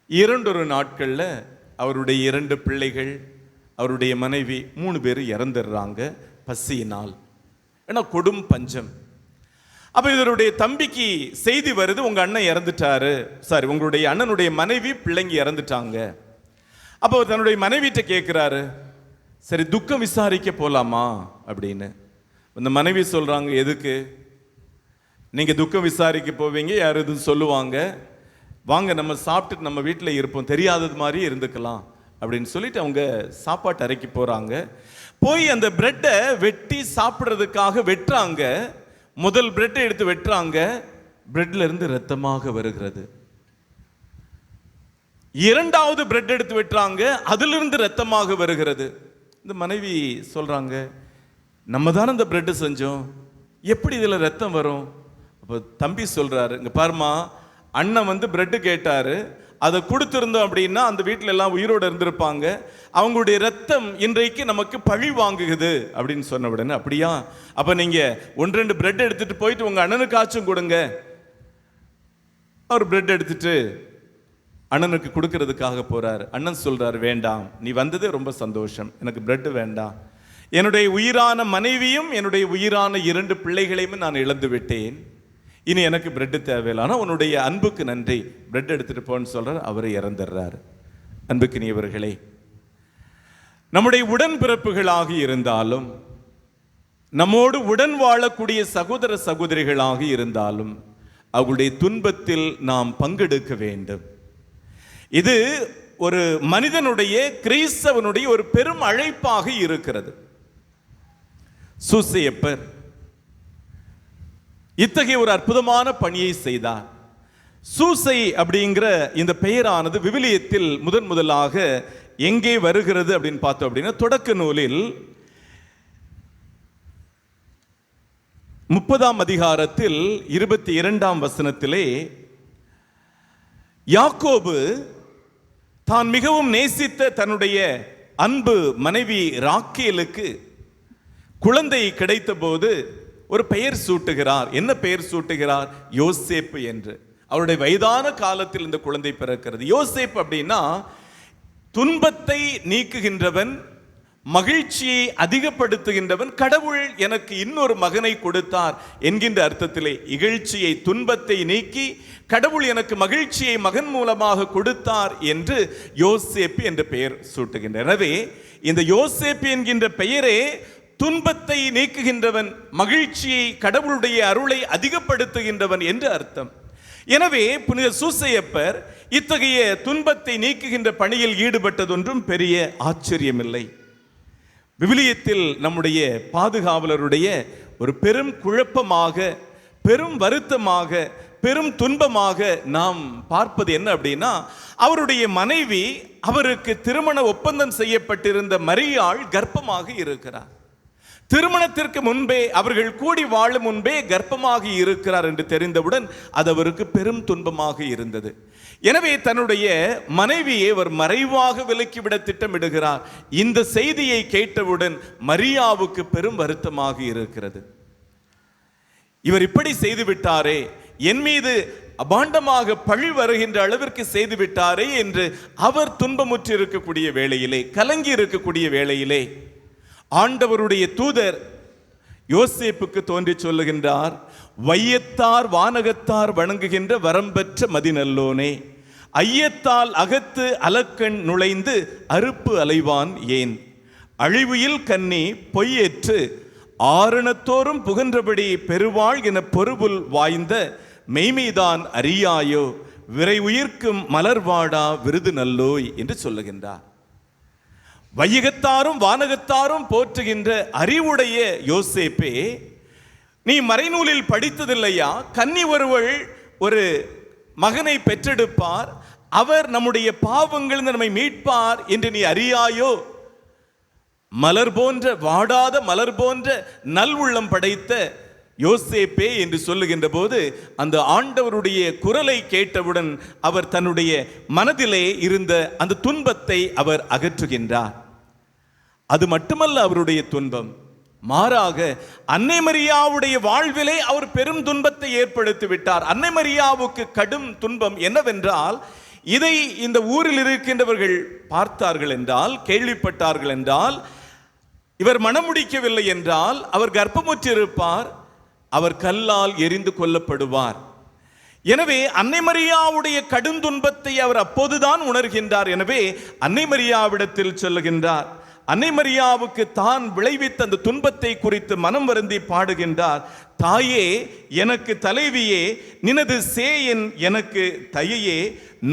2 நாட்களில் அவருடைய 2 பிள்ளைகள், அவருடைய மனைவி 3 பேர் இறந்துடுறாங்க பசியினால். ஏன்னா கொடும் பஞ்சம். அப்ப இதனுடைய தம்பிக்கு செய்தி வருது, உங்க அண்ணன் இறந்துட்டாரு, சாரி உங்களுடைய அண்ணனுடைய மனைவி பிள்ளைங்க இறந்துட்டாங்க. அப்போ தன்னுடைய மனைவிட்ட கேட்கிறாரு, சரி துக்கம் விசாரிக்க போலாமா அப்படின்னு. இந்த மனைவி சொல்றாங்க, எதுக்கு நீங்க துக்கம் விசாரிக்க போவீங்க, யார் எதுவும் சொல்லுவாங்க, வாங்க நம்ம சாப்பிட்டுட்டு நம்ம வீட்டில் இருப்போம், தெரியாதது மாதிரி இருந்துக்கலாம் அப்படின்னு சொல்லிட்டு அவங்க சாப்பாட்டு அறைக்கு போறாங்க. போய் அந்த பிரெட்டை வெட்டி சாப்பிட்றதுக்காக வெட்டுறாங்க. முதல் பிரெட்டை எடுத்து வெட்டுறாங்க, பிரெட்ல இருந்து ரத்தமாக வருகிறது. இரண்டாவது பிரெட் எடுத்து வெட்டுறாங்க, அதிலிருந்து ரத்தமாக வருகிறது. இந்த மனைவி சொல்றாங்க, நம்ம தானே இந்த பிரெட் செஞ்சோம், எப்படி இதுல ரத்தம் வரும்? அப்போ தம்பி சொல்றாரு, இங்க பாருமா, அண்ணன் வந்து பிரெட் கேட்டாரு, அதை கொடுத்திருந்தோம் அப்படின்னா அந்த வீட்டில் எல்லாம் உயிரோடு இருந்திருப்பாங்க, அவங்களுடைய ரத்தம் இன்றைக்கு நமக்கு பழி வாங்குகிறது அப்படின்னு சொன்ன உடனே, அப்படியா, அப்ப நீங்க 1-2 பிரெட் எடுத்துட்டு போயிட்டு உங்க அண்ணனுக்காச்சும் கொடுங்க. அவர் பிரெட் எடுத்துட்டு அண்ணனுக்கு கொடுக்கறதுக்காக போறாரு. அண்ணன் சொல்றாரு, வேண்டாம், நீ வந்ததே ரொம்ப சந்தோஷம், எனக்கு பிரெட் வேண்டாம், என்னுடைய உயிரான மனைவியும் என்னுடைய உயிரான 2 பிள்ளைகளையும் நான் இழந்து விட்டேன், இனி எனக்கு பிரெட் தேவையில்லை, ஆனால் உன்னுடைய அன்புக்கு நன்றி, பிரெட் எடுத்துட்டு போன்னு சொல்றாரு. அவரை இறந்துடுறாரு. அன்புக்கினியவர்களே, நம்முடைய உடன்பிறப்புகளாக இருந்தாலும், நம்மோடு உடன் வாழக்கூடிய சகோதர சகோதரிகளாக இருந்தாலும் அவர்களுடைய துன்பத்தில் நாம் பங்கெடுக்க வேண்டும். இது ஒரு மனிதனுடைய, கிறிஸ்தவனுடைய ஒரு பெரும் அழைப்பாக இருக்கிறது. சூசையப்பர் இத்தகைய ஒரு அற்புதமான பணியை செய்தார். சூசை அப்படிங்கிற இந்த பெயரானது விவிலியத்தில் முதலாக எங்கே வருகிறது அப்படின்னு பார்த்தோம் அப்படின்னா, தொடக்க நூலில் 30ஆம் அதிகாரத்தில் 22ஆம் வசனத்திலே யாக்கோபு தான் மிகவும் நேசித்த தன்னுடைய அன்பு மனைவி ராக்கேலுக்கு குழந்தை கிடைத்த போது ஒரு பெயர் சூட்டுகிறார். என்ன பெயர் சூட்டுகிறார்? யோசேப்பு என்று. அவருடைய வயதான காலத்தில் இந்த குழந்தை பிறக்கிறது. யோசேப்பு அப்படின்னா துன்பத்தை நீக்குகின்றவன், மகிழ்ச்சியை அதிகப்படுத்துகின்றவன். கடவுள் எனக்கு இன்னொரு மகனை கொடுத்தார் என்கின்ற அர்த்தத்திலே இகழ்ச்சியை, துன்பத்தை நீக்கி கடவுள் எனக்கு மகிழ்ச்சியை மகன் மூலமாக கொடுத்தார் என்று யோசேப்பு என்ற பெயர் சூட்டுகின்றார். எனவே இந்த யோசேப்பு என்கின்ற பெயரே துன்பத்தை நீக்குகின்றவன், மகிழ்ச்சியை, கடவுளுடைய அருளை அதிகப்படுத்துகின்றவன் என்று அர்த்தம். எனவே புனித சூசையப்பர் இத்தகைய துன்பத்தை நீக்குகின்ற பணியில் ஈடுபட்டதொன்றும் பெரிய ஆச்சரியமில்லை. விவிலியத்தில் நம்முடைய பாதுகாவலருடைய ஒரு பெரும் குழப்பமாக, பெரும் வருத்தமாக, பெரும் துன்பமாக நாம் பார்ப்பது என்ன அப்படின்னா, அவருடைய மனைவி, அவருக்கு திருமண ஒப்பந்தம் செய்யப்பட்டிருந்த மரியாள் கர்ப்பமாக இருக்கிறார். திருமணத்திற்கு முன்பே, அவர்கள் கூடி வாழும் முன்பே கர்ப்பமாக இருக்கிறார் என்று தெரிந்தவுடன் அது அவருக்கு பெரும் துன்பமாக இருந்தது. எனவே தன்னுடைய மனைவியை அவர் மறைவாக விலக்கிவிட திட்டமிடுகிறார். இந்த செய்தியை கேட்டவுடன் மரியாவுக்கு பெரும் வருத்தமாக இருக்கிறது. இவர் இப்படி செய்து விட்டாரே, என் மீது அபாண்டமாக பழி வருகின்ற அளவிற்கு செய்து விட்டாரே என்று அவர் துன்பமுற்று இருக்கக்கூடிய வேளையிலே, கலங்கி இருக்கக்கூடிய வேளையிலே, ஆண்டவருடைய தூதர் யோசேப்புக்கு தோன்றி சொல்லுகின்றார், வையத்தார் வானகத்தார் வணங்குகின்ற வரம்பெற்ற மதிநல்லோனே, ஐயத்தால் அகத்து அலக்கண் நுழைந்து அறுப்பு அலைவான் ஏன், அழிவுயில் கன்னி பொய்யேற்று ஆரணத்தோறும் புகன்றபடி பெருவாள் என பொறுபுல் வாய்ந்த மெய்மைதான் அறியாயோ, விரை உயிர்க்கும் மலர்வாடா விருது நல்லோய் என்று சொல்லுகின்றார். வையகத்தாரும் வானகத்தாரும் போற்றுகின்ற அறிவுடைய யோசேப்பே, நீ மறைநூலில் படித்ததில்லையா? கன்னி ஒருவள் ஒரு மகனை பெற்றெடுப்பார், அவர் நம்முடைய பாவங்கள் நம்மை மீட்பார் என்று நீ அறியாயோ? மலர் போன்ற, வாடாத மலர் போன்ற நல் உள்ளம் படைத்த யோசேப்பே என்று சொல்லுகின்ற போது, அந்த ஆண்டவருடைய குரலை கேட்டவுடன் அவர் தன்னுடைய மனதிலே இருந்த அந்த துன்பத்தை அவர் அகற்றுகின்றார். அது மட்டுமல்ல அவருடைய துன்பம், மாறாக அன்னை மரியாவுடைய வாழ்விலே அவர் பெரும் துன்பத்தை ஏற்படுத்தி விட்டார். அன்னை மரியாவுக்கு கடும் துன்பம் என்னவென்றால், இதை இந்த ஊரில் இருக்கின்றவர்கள் பார்த்தார்கள் என்றால், கேள்விப்பட்டார்கள் என்றால், இவர் மணமுடிக்கவில்லை என்றால், அவர் கர்ப்பமுற்றிருப்பார், அவர் கல்லால் எரிந்து கொல்லப்படுவார். எனவே அன்னை மரியாவுடைய கடும் துன்பத்தை அவர் அப்போதுதான் உணர்கின்றார். எனவே அன்னை மரியாவிடத்தில் சொல்லுகின்றார். அன்னை மரியாவுக்கு தான் விளைவித்த அந்த துன்பத்தை குறித்து மனம் வருந்தி பாடுகின்றார். தாயே எனக்கு தலைவியே, நினது சேயன் எனக்கு தையே,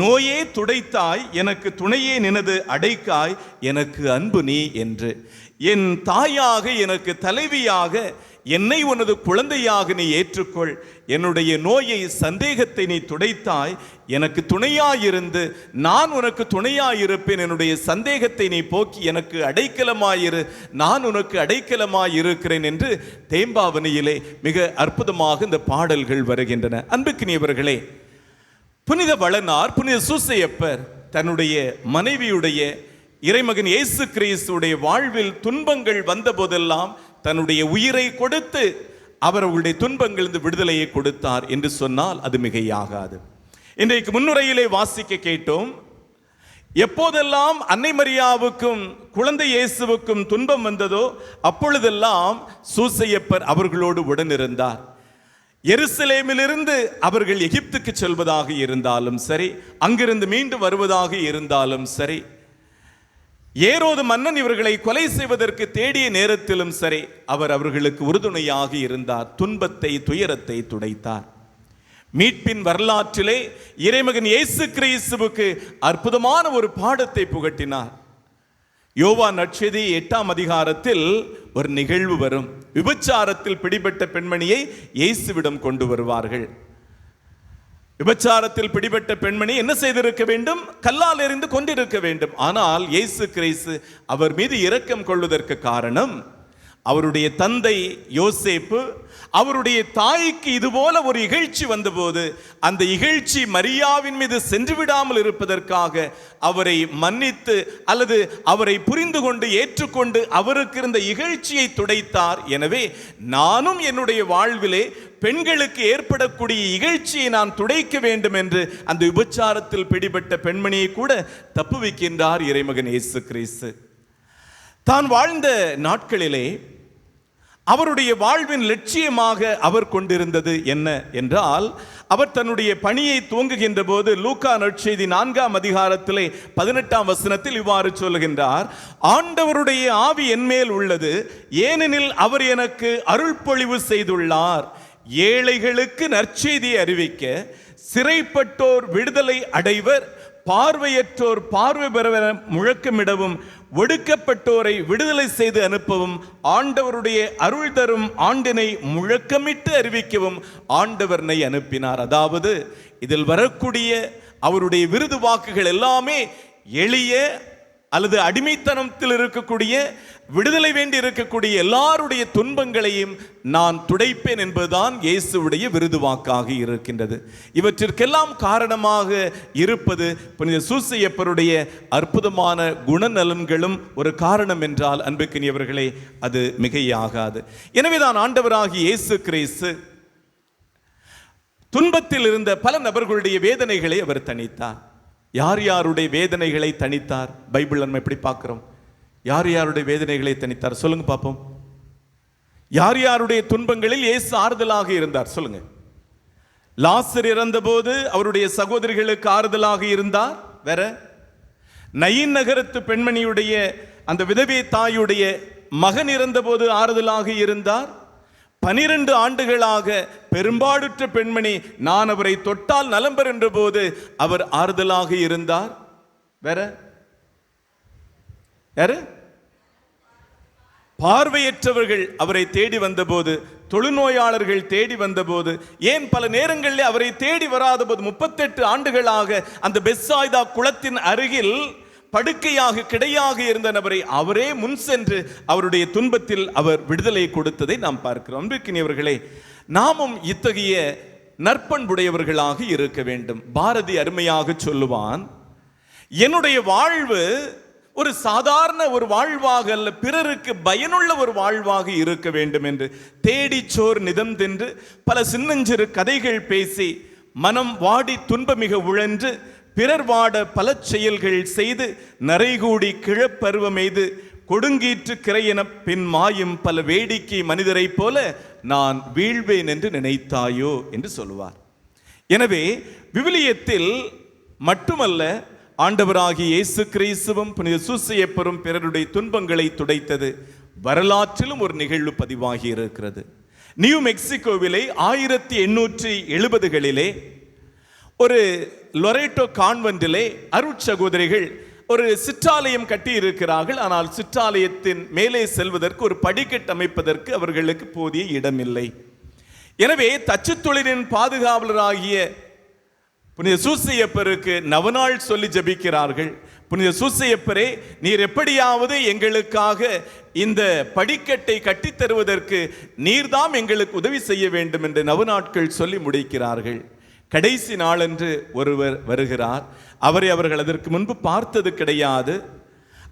நோயே துடைத்தாய் எனக்கு துணையே, நினது அடைக்காய் எனக்கு அன்பு நீ என்று. என் தாயாக எனக்கு தலைவியாக என்னை உனது குழந்தையாக நீ ஏற்றுக்கொள். என்னுடைய நோயை சந்தேகத்தை நீ துடைத்தாய், எனக்கு துணையாயிருந்து நான் உனக்கு துணையாயிருப்பேன். என்னுடைய சந்தேகத்தை நீ போக்கி எனக்கு அடைக்கலமாயிரு, நான் உனக்கு அடைக்கலமாயிருக்கிறேன் என்று தேம்பாவணியிலே மிக அற்புதமாக இந்த பாடல்கள் வருகின்றன. அன்புக்கினியவர்களே, புனித வளனார் புனித சூசையப்பர் தன்னுடைய மனைவியுடைய இறைமகன் இயேசு கிறிஸ்துடைய வாழ்வில் துன்பங்கள் வந்த போதெல்லாம் தன்னுடைய உயிரை கொடுத்து அவர்களுடைய துன்பங்களிலிருந்து விடுதலையை கொடுத்தார் என்று சொன்னால் அது மிகையாகாது. இன்றைக்கு முன்னுரையிலே வாசிக்க கேட்டோம். எப்போதெல்லாம் அன்னை மரியாவுக்கும் குழந்தை இயேசுவுக்கும் துன்பம் வந்ததோ அப்பொழுதெல்லாம் சூசையப்பர் அவர்களோடு உடனிருந்தார். எருசலேமிலிருந்து அவர்கள் எகிப்துக்கு செல்வதாக இருந்தாலும் சரி, அங்கிருந்து மீண்டு வருவதாக இருந்தாலும் சரி, ஏரோது மன்னன் இவர்களை கொலை செய்வதற்கு தேடிய நேரத்திலும் சரி, அவர் அவர்களுக்கு உறுதுணையாக இருந்தார். துன்பத்தை துயரத்தை துடைத்தார். மீட்பின் வரலாற்றிலே இறைமகன் இயேசு கிறிஸ்துவுக்கு அற்புதமான ஒரு பாடத்தை புகட்டினார். யோவான் நற்செய்தி 8ஆம் அதிகாரத்தில் ஒரு நிகழ்வு வரும். விபச்சாரத்தில் பிடிபட்ட பெண்மணியை இயேசுவிடம் கொண்டு வருவார்கள். விபச்சாரத்தில் பிடிபட்ட பெண்மணி என்ன செய்திருக்க வேண்டும்? கல்லால் எறிந்து கொண்டிருக்க வேண்டும். ஆனால் இயேசு கிறிஸ்து அவர் மீது இரக்கம் கொள்வதற்கு காரணம், அவருடைய தந்தை யோசேப்பு அவருடைய தாய்க்கு இதுபோல ஒரு இகழ்ச்சி வந்தபோது அந்த இகழ்ச்சி மரியாவின் மீது சென்று விடாமல் இருப்பதற்காக அவரை மன்னித்து அல்லது அவரை புரிந்து கொண்டு ஏற்றுக்கொண்டு அவருக்கு இருந்த இகழ்ச்சியை துடைத்தார். எனவே நானும் என்னுடைய வாழ்விலே பெண்களுக்கு ஏற்படக்கூடிய இகழ்ச்சியை நான் துடைக்க வேண்டும் என்று அந்த விபச்சாரத்தில் பிடிபட்ட பெண்மணியை கூட தப்புவிக்கின்றார் இறைமகன் இயேசு கிறிஸ்து. தான் வாழ்ந்த நாட்களிலே அவருடைய வாழ்வின் லட்சியமாக அவர் கொண்டிருந்தது என்ன என்றால், அவர் தன்னுடைய பணியை துவங்குகின்ற போது லூக்கா நற்செய்தி 4ஆம் அதிகாரத்திலே 18ஆம் வசனத்தில் இவ்வாறு சொல்லுகின்றார். ஆண்டவருடைய ஆவி என்மேல் உள்ளது, ஏனெனில் அவர் எனக்கு அருள்பொழிவு செய்துள்ளார். ஏழைகளுக்கு நற்செய்தியை அறிவிக்க, சிறைப்பட்டோர் விடுதலை அடைவர், பார்வையற்றோர் பார்வை பெற முழக்கமிடவும், ஒடுக்கப்பட்டோரை விடுதலை செய்து அனுப்பவும், ஆண்டவருடைய அருள் தரும் ஆண்டினை முழக்கமிட்டு அறிவிக்கவும் ஆண்டவர்னை அனுப்பினார். அதாவது இதில் வரக்கூடிய அவருடைய விருது வாக்குகள் எல்லாமே எளிய அல்லது அடிமைத்தனத்தில் இருக்கக்கூடிய, விடுதலை வேண்டி இருக்கக்கூடிய எல்லாருடைய துன்பங்களையும் நான் துடைப்பேன் என்பதுதான் இயேசுவுடைய விருது வாக்காக இருக்கின்றது. இவற்றிற்கெல்லாம் காரணமாக இருப்பது புனித சூசையப்பருடைய அற்புதமான குணநலன்களும் ஒரு காரணம் என்றால் அன்புக்கினியவர்களே அது மிகையாகாது. எனவேதான் ஆண்டவராகிய இயேசு கிறிஸ்து துன்பத்தில் இருந்த பல நபர்களுடைய வேதனைகளை அவர் தணித்தார். யார் யாருடைய வேதனைகளை தணித்தார்? பைபிள் நம்ம எப்படி பார்க்கிறோம்? யார் யாருடைய வேதனைகளை தணித்தார்? சொல்லுங்க பார்ப்போம். யார் யாருடைய துன்பங்களில் இயேசு ஆறுதலாக இருந்தார்? சொல்லுங்க. லாசர் இறந்தபோது அவருடைய சகோதரிகளுக்கு ஆறுதலாக இருந்தார். வேற? நயீன் நகரத்து பெண்மணியுடைய அந்த விதவை தாயுடைய மகன் இறந்தபோது ஆறுதலாக இருந்தார். 12 ஆண்டுகளாக பெரும்பாடுற்ற பெண்மணி நான் அவரை தொட்டால் நலம் பெறும் என்ற போது அவர் ஆறுதலாக இருந்தார். வேற யாரு? பார்வையற்றவர்கள் அவரை தேடி வந்தபோது, தொழுநோயாளர்கள் தேடி வந்தபோது, ஏன் பல நேரங்களில் அவரை தேடி வராத போது 38 ஆண்டுகளாக அந்த பெத்சாய்தா குளத்தின் அருகில் படுக்கையாக கிடையாக இருந்த நபரை அவரே முன் சென்று அவருடைய துன்பத்தில் அவர் விடுதலை கொடுத்ததை நாம் பார்க்கிறோம். அன்பிற்கினியவர்களே, நாமும் இத்தகைய நற்பண்புடையவர்களாக இருக்க வேண்டும். பாரதி அருமையாக சொல்லுவான், என்னுடைய வாழ்வு ஒரு சாதாரண ஒரு வாழ்வாக அல்ல, பிறருக்கு பயனுள்ள ஒரு வாழ்வாக இருக்க வேண்டும் என்று. தேடிச்சோர் நிதம் தின்று பல சின்னஞ்சிறு கதைகள் பேசி மனம் வாடி துன்பமிக உழன்று பிறர் வாட பல செயல்கள் செய்து நரைகூடி கிழப்பருவமெய்து கொடுங்கீற்று கிரையென பின் மாயும் பல வேடிக்கை மனிதரை போல நான் வீழ்வேன் என்று நினைத்தாயோ என்று சொல்லுவார். எனவே விவிலியத்தில் மட்டுமல்ல, ஆண்டவராகிய இயேசு கிறிஸ்துவும் புனித சூசையப்பரும் பிறருடைய துன்பங்களை துடைத்தது வரலாற்றிலும் ஒரு நிகழ்வு பதிவாகி இருக்கிறது. நியூ மெக்சிகோவிலே 1870களிலே ஒரு லொரேட்டோ கான்வென்டிலே அருட்சகோதரிகள் ஒரு சிற்றாலயம் கட்டி இருக்கிறார்கள். ஆனால் சிற்றாலயத்தின் மேலே செல்வதற்கு ஒரு படிக்கட்டு அமைப்பதற்கு அவர்களுக்கு போதிய இடமில்லை. எனவே தச்சு தொழிலின் பாதுகாவலராகிய புனித சூசையப்பருக்கு நவநாள் சொல்லி ஜபிக்கிறார்கள். புனித சூசையப்பரே, நீர் எப்படியாவது எங்களுக்காக இந்த படிக்கட்டை கட்டித் தருவதற்கு நீர்தாம் எங்களுக்கு உதவி செய்ய வேண்டும் என்று நவநாட்கள் சொல்லி முடிக்கிறார்கள். கடைசி நாளன்று ஒருவர் வருகிறார். அவரை அவர்கள் அதற்கு முன்பு பார்த்தது கிடையாது.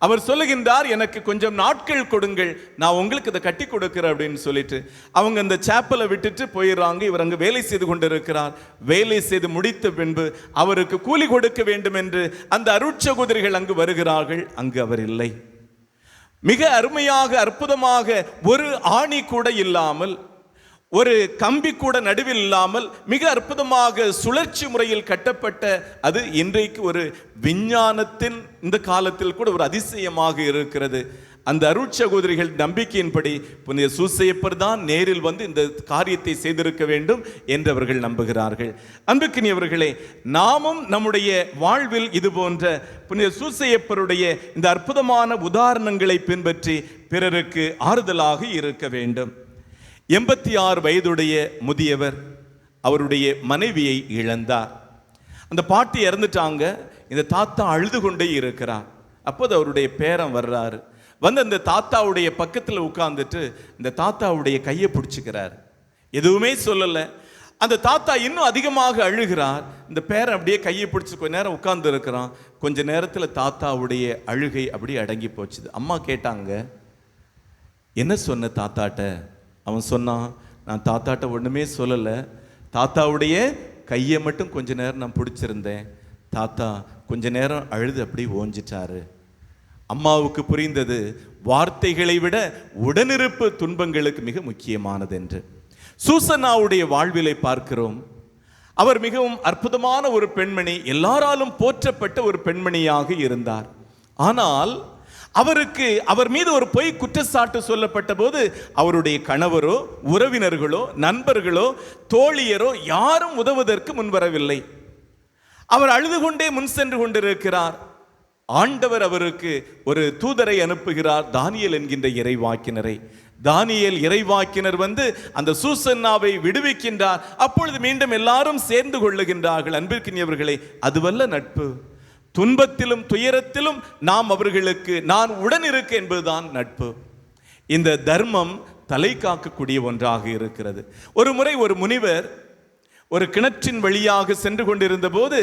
அவர் சொல்லுகின்றார், எனக்கு கொஞ்சம் நாட்கள் கொடுங்கள், நான் உங்களுக்கு இதை கட்டி கொடுக்கிறேன் அப்படின்னு சொல்லிட்டு அவங்க அந்த சேப்பலை விட்டுட்டு போயிடுறாங்க. இவர் அங்கு வேலை செய்து கொண்டிருக்கிறார். வேலை செய்து முடித்த பின்பு அவருக்கு கூலி கொடுக்க வேண்டும் என்று அந்த அருட்சகோதரிகள் அங்கு வருகிறார்கள். அங்கு அவர் இல்லை. மிக அருமையாக அற்புதமாக ஒரு ஆணி கூட இல்லாமல், ஒரு கம்பி கூட நடுவில் இல்லாமல் மிக அற்புதமாக சுழற்சி முறையில் கட்டப்பட்ட அது இன்றைக்கு ஒரு விஞ்ஞானத்தின் இந்த காலத்தில் கூட ஒரு அதிசயமாக இருக்கிறது. அந்த அருட்சகோதரிகள் நம்பிக்கையின்படி புனித சூசையப்பர் தான் நேரில் வந்து இந்த காரியத்தை செய்திருக்க வேண்டும் என்று அவர்கள் நம்புகிறார்கள். அன்புக்கினியவர்களே, நாமும் நம்முடைய வாழ்வில் இது போன்ற புனித சூசையப்பருடைய இந்த அற்புதமான உதாரணங்களை பின்பற்றி பிறருக்கு ஆறுதலாக இருக்க வேண்டும். 86 வயதுடைய முதியவர் அவருடைய மனைவியை இழந்தார். அந்த பாட்டி இறந்துட்டாங்க. இந்த தாத்தா அழுது கொண்டே இருக்கிறார். அப்போது அவருடைய பேரன் வர்றாரு. வந்து அந்த தாத்தாவுடைய பக்கத்தில் உட்கார்ந்துட்டு இந்த தாத்தாவுடைய கையை பிடிச்சிக்கிறார். எதுவுமே சொல்லலை. அந்த தாத்தா இன்னும் அதிகமாக அழுகிறார். இந்த பேரன் அப்படியே கையை பிடிச்சி கொஞ்ச நேரம் உட்கார்ந்து இருக்கிறான். கொஞ்ச நேரத்தில் தாத்தாவுடைய அழுகை அப்படியே அடங்கி போச்சுது. அம்மா கேட்டாங்க, என்ன சொன்ன தாத்தாட்ட? அவன் சொன்னான், நான் தாத்தாட்ட ஒன்றுமே சொல்லலை, தாத்தாவுடைய கையை மட்டும் கொஞ்ச நேரம் நான் பிடிச்சிருந்தேன், தாத்தா கொஞ்ச நேரம் அழுது அப்படி ஓஞ்சிட்டாரு. அம்மாவுக்கு புரிந்தது வார்த்தைகளை விட உடனிருப்பு துன்பங்களுக்கு மிக முக்கியமானது என்று. சூசன்னாவுடைய வாழ்விலை பார்க்கிறோம். அவர் மிகவும் அற்புதமான ஒரு பெண்மணி, எல்லாராலும் போற்றப்பட்ட ஒரு பெண்மணியாக இருந்தார். ஆனால் அவருக்கு அவர் மீது ஒரு பொய் குற்றச்சாட்டு சொல்லப்பட்ட போது அவருடைய கணவரோ உறவினர்களோ நண்பர்களோ தோழியரோ யாரும் உதவுவதற்கு முன்வரவில்லை. அவர் அழுது கொண்டே முன் சென்று கொண்டிருக்கிறார். ஆண்டவர் அவருக்கு ஒரு தூதரை அனுப்புகிறார், தானியேல் என்கின்ற இறைவாக்கினரை. தானியேல் இறைவாக்கினர் வந்து அந்த சூசன்னாவை விடுவிக்கின்றார். அப்பொழுது மீண்டும் எல்லாரும் சேர்ந்து கொள்ளுகின்றார்கள். அன்பிற்கினியவர்களே, அதுவல்ல நட்பு. துன்பத்திலும் துயரத்திலும் நாம் அவர்களுக்கு நான் உடன் இருக்க என்பதுதான் நட்பு. இந்த தர்மம் தலை காக்கக்கூடிய ஒன்றாக இருக்கிறது. ஒரு முறை ஒரு முனிவர் ஒரு கிணற்றின் வழியாக சென்று கொண்டிருந்த போது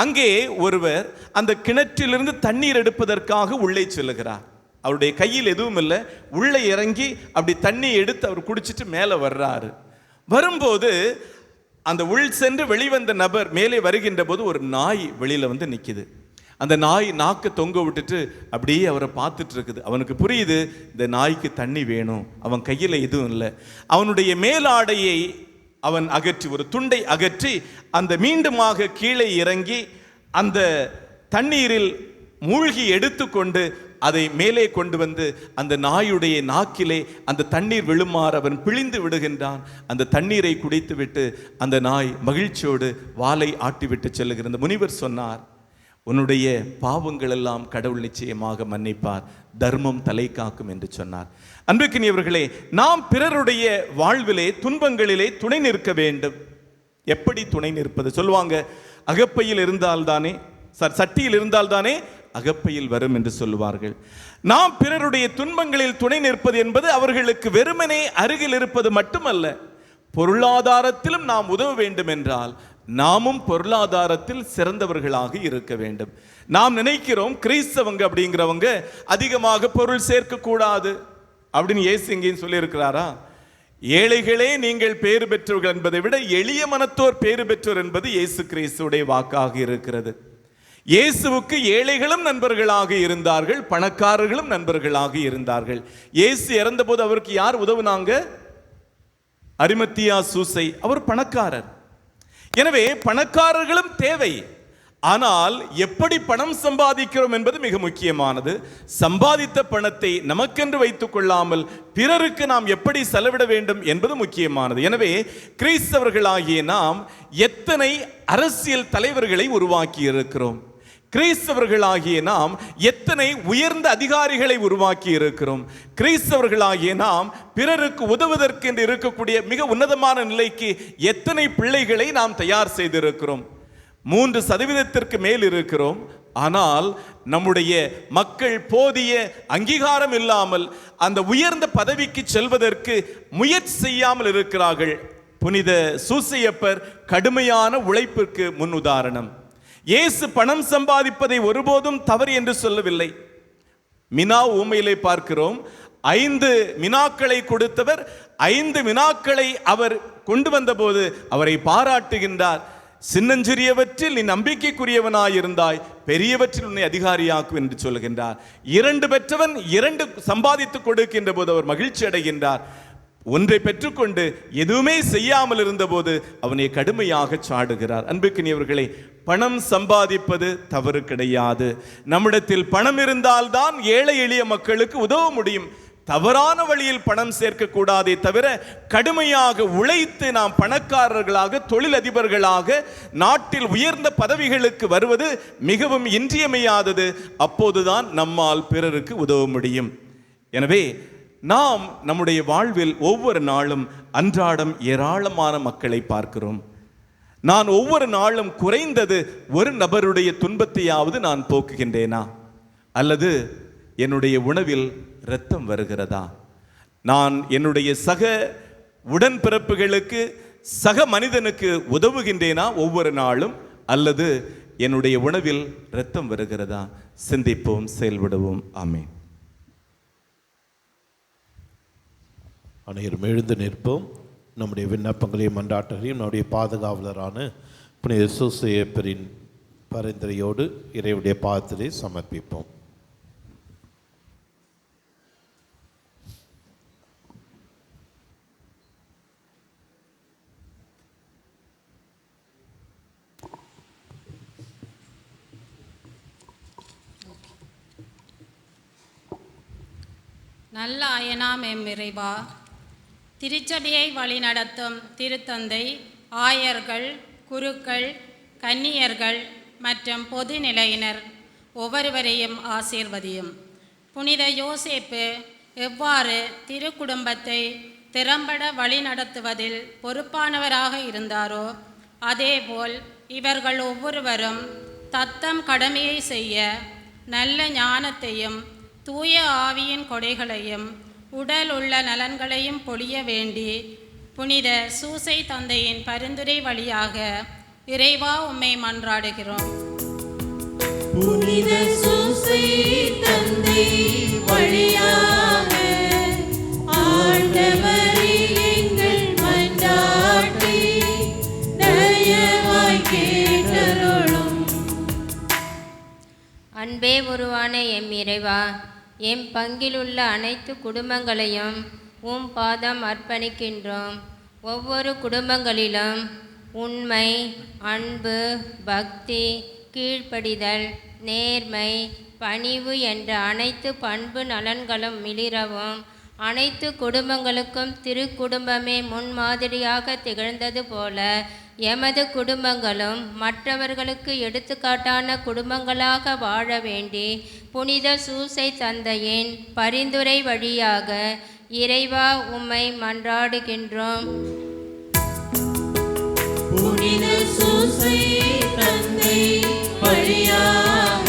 அங்கே ஒருவர் அந்த கிணற்றிலிருந்து தண்ணீர் எடுப்பதற்காக உள்ளே செல்லுகிறார். அவருடைய கையில் எதுவும் இல்லை. உள்ளே இறங்கி அப்படி தண்ணி எடுத்து அவர் குடிச்சிட்டு மேலே வர்றாரு. வரும்போது அந்த உள் சென்று வெளிவந்த நபர் மேலே வருகின்ற போது ஒரு நாய் வெளியில வந்து நிற்குது. அந்த நாய் நாக்கு தொங்க விட்டுட்டு அப்படியே அவரை பார்த்துட்டு இருக்குது. அவனுக்கு புரியுது, இந்த நாய்க்கு தண்ணி வேணும். அவன் கையில் எதுவும் இல்லை. அவனுடைய மேலாடையை அவன் அகற்றி, ஒரு துண்டை அகற்றி அந்த மீண்டுமாக கீழே இறங்கி அந்த தண்ணீரில் மூழ்கி எடுத்துக்கொண்டு அதை மேலே கொண்டு வந்து அந்த நாயுடைய நாக்கிலே அந்த தண்ணீர் விழுமாறு அவன் பிழிந்து விடுகின்றான். அந்த தண்ணீரை குடித்து விட்டு அந்த நாய் மகிழ்ச்சியோடு வாலை ஆட்டிவிட்டு செல்லுகிற அந்த முனிவர் சொன்னார், உன்னுடைய பாவங்கள் எல்லாம் கடவுள் நிச்சயமாக மன்னிப்பார், தர்மம் தலை காக்கும் என்று சொன்னார். அன்புக்கினியவர்களே, நாம் பிறருடைய வாழ்விலே துன்பங்களிலே துணை நிற்க வேண்டும். எப்படி துணை நிற்பது? சொல்லுவாங்க, அகப்பையில் இருந்தால்தானே சட்டியில் இருந்தால்தானே அகப்பையில் வரும் என்று சொல்லுவார்கள். நாம் பிறருடைய துன்பங்களில் துணை நிற்பது என்பது அவர்களுக்கு வெறுமனே அருகில் இருப்பது மட்டுமல்ல, பொருளாதாரத்திலும் நாம் உதவ வேண்டும் என்றால் நாமும் பொருளாதாரத்தில் சிறந்தவர்களாக இருக்க வேண்டும். நாம் நினைக்கிறோம் கிறிஸ்தவங்க அப்படிங்கிறவங்க அதிகமாக பொருள் சேர்க்க கூடாது அப்படின்னு இயேசு எங்கேயும் சொல்லி இருக்கிறாரா? ஏழைகளே நீங்கள் பேறு பெற்றவர்கள் என்பதை விட எளிய மனத்தோர் பேறு பெற்றோர் என்பது இயேசு கிறிஸ்துவுடைய வாக்காக இருக்கிறது. இயேசுவுக்கு ஏழைகளும் நண்பர்களாக இருந்தார்கள், பணக்காரர்களும் நண்பர்களாக இருந்தார்கள். இயேசு இறந்த போது அவருக்கு யார் உதவுனாங்க? அரிமத்தியா சூசை அவர் பணக்காரர். எனவே பணக்காரர்களும் தேவை. ஆனால் எப்படி பணம் சம்பாதிக்கிறோம் என்பது மிக முக்கியமானது. சம்பாதித்த பணத்தை நமக்கென்று வைத்துக் கொள்ளாமல் பிறருக்கு நாம் எப்படி செலவிட வேண்டும் என்பது முக்கியமானது. எனவே கிறிஸ்தவர்களாகிய நாம் எத்தனை அரசியல் தலைவர்களை உருவாக்கி இருக்கிறோம். கிறிஸ்தவர்களாகிய நாம் எத்தனை உயர்ந்த அதிகாரிகளை உருவாக்கி இருக்கிறோம். கிறிஸ்தவர்களாகிய நாம் பிறருக்கு உதவுவதற்கென்று இருக்கக்கூடிய மிக உன்னதமான நிலைக்கு எத்தனை பிள்ளைகளை நாம் தயார் செய்திருக்கிறோம். 3% மேல் இருக்கிறோம். ஆனால் நம்முடைய மக்கள் போதிய அங்கீகாரம் இல்லாமல் அந்த உயர்ந்த பதவிக்கு செல்வதற்கு முயற்சி செய்யாமல் இருக்கிறார்கள். புனித சூசையப்பர் கடுமையான உழைப்பிற்கு முன் உதாரணம். இயேசு பணம் சம்பாதிப்பதை ஒருபோதும் தவறு என்று சொல்லவில்லை. மினா ஊமையிலே பார்க்கிறோம். 5 மினாக்களை கொடுத்தவர் 5 மினாக்களை அவர் கொண்டு வந்தபோது அவரை பாராட்டுகின்றார். சின்னஞ்சிறியவற்றில் நீ நம்பிக்கைக்குரியவனாயிருந்தாய், பெரியவற்றில் உன்னை அதிகாரியாக்கும் என்று சொல்கின்றார். 2 பெற்றவன் 2 சம்பாதித்து கொடுக்கின்ற போது அவர் மகிழ்ச்சி அடைகின்றார். 1 பெற்றுக்கொண்டு எதுவுமே செய்யாமல் இருந்தபோது அவனை கடுமையாக சாடுகிறார். அன்புக்குரியவர்களே, பணம் சம்பாதிப்பது தவறு கிடையாது. நம்மிடத்தில் பணம் இருந்தால்தான் ஏழை எளிய மக்களுக்கு உதவ முடியும். தவறான வழியில் பணம் சேர்க்க கூடாதே தவிர கடுமையாக உழைத்து நாம் பணக்காரர்களாக தொழிலதிபர்களாக நாட்டில் உயர்ந்த பதவிகளுக்கு வருவது மிகவும் இன்றியமையாதது. அப்போதுதான் நம்மால் பிறருக்கு உதவ முடியும். எனவே நாம் நம்முடைய வாழ்வில் ஒவ்வொரு நாளும் அன்றாடம் ஏராளமான மக்களை பார்க்கிறோம். நான் ஒவ்வொரு நாளும் குறைந்தது ஒரு நபருடைய துன்பத்தையாவது நான் போக்குகின்றேனா? அல்லது என்னுடைய உணவில் இரத்தம் வருகிறதா? நான் என்னுடைய சக உடன்பிறப்புகளுக்கு சக மனிதனுக்கு உதவுகின்றேனா ஒவ்வொரு நாளும்? அல்லது என்னுடைய உணவில் இரத்தம் வருகிறதா? சிந்திப்போம், செயல்படுவோம். ஆமென். அனைவரும் எழுந்து நிற்போம். நம்முடைய விண்ணப்பங்களையும் மன்றாட்டுகளையும் நம்முடைய பாதுகாவலரான புனித சூசையப்பரின் பரிந்துரையோடு இறைவனுடைய பாதத்திலே சமர்ப்பிப்போம். நல்ல அயனாம் எம் இறைவா, திருச்சபையை வழிநடத்தும் திருத்தந்தை, ஆயர்கள், குருக்கள், கன்னியர்கள் மற்றும் பொதுநிலையினர் ஒவ்வொருவரையும் ஆசீர்வதியும். புனித யோசேப்பு எவ்வாறு திருக்குடும்பத்தை திறம்பட வழிநடத்துவதில் பொறுப்பானவராக இருந்தாரோ அதேபோல் இவர்கள் ஒவ்வொருவரும் தத்தம் கடமையை செய்ய நல்ல ஞானத்தையும் தூய ஆவியின் கொடைகளையும் உடல் உள்ள நலன்களையும் பொழிய வேண்டி புனித சூசை தந்தையின் பரிந்துரை வழியாக இறைவா உம்மை மன்றாடுகிறோம். புனித சூசை தந்தை வழியாக ஆண்டவரே எங்கள் மன்றாட்டை தயவாய் கேட்டருளும். அன்பே உருவான எம் இறைவா, எம் பங்கிலுள்ள அனைத்து குடும்பங்களையும் உம் பாதம் அர்ப்பணிக்கின்றோம். ஒவ்வொரு குடும்பங்களிலும் உண்மை, அன்பு, பக்தி, கீழ்ப்படிதல், நேர்மை, பணிவு என்ற அனைத்து பண்பு நலன்களும் மிளிரவும் அனைத்து குடும்பங்களுக்கும் திருக்குடும்பமே முன்மாதிரியாக திகழ்ந்தது போல எமது குடும்பங்களும் மற்றவர்களுக்கு எடுத்துக்காட்டான குடும்பங்களாக வாழ வேண்டி புனித சூசை தந்தையின் பரிந்துரை வழியாக இறைவா உம்மை மன்றாடுகின்றோம். புனித சூசை தந்தை வழியாக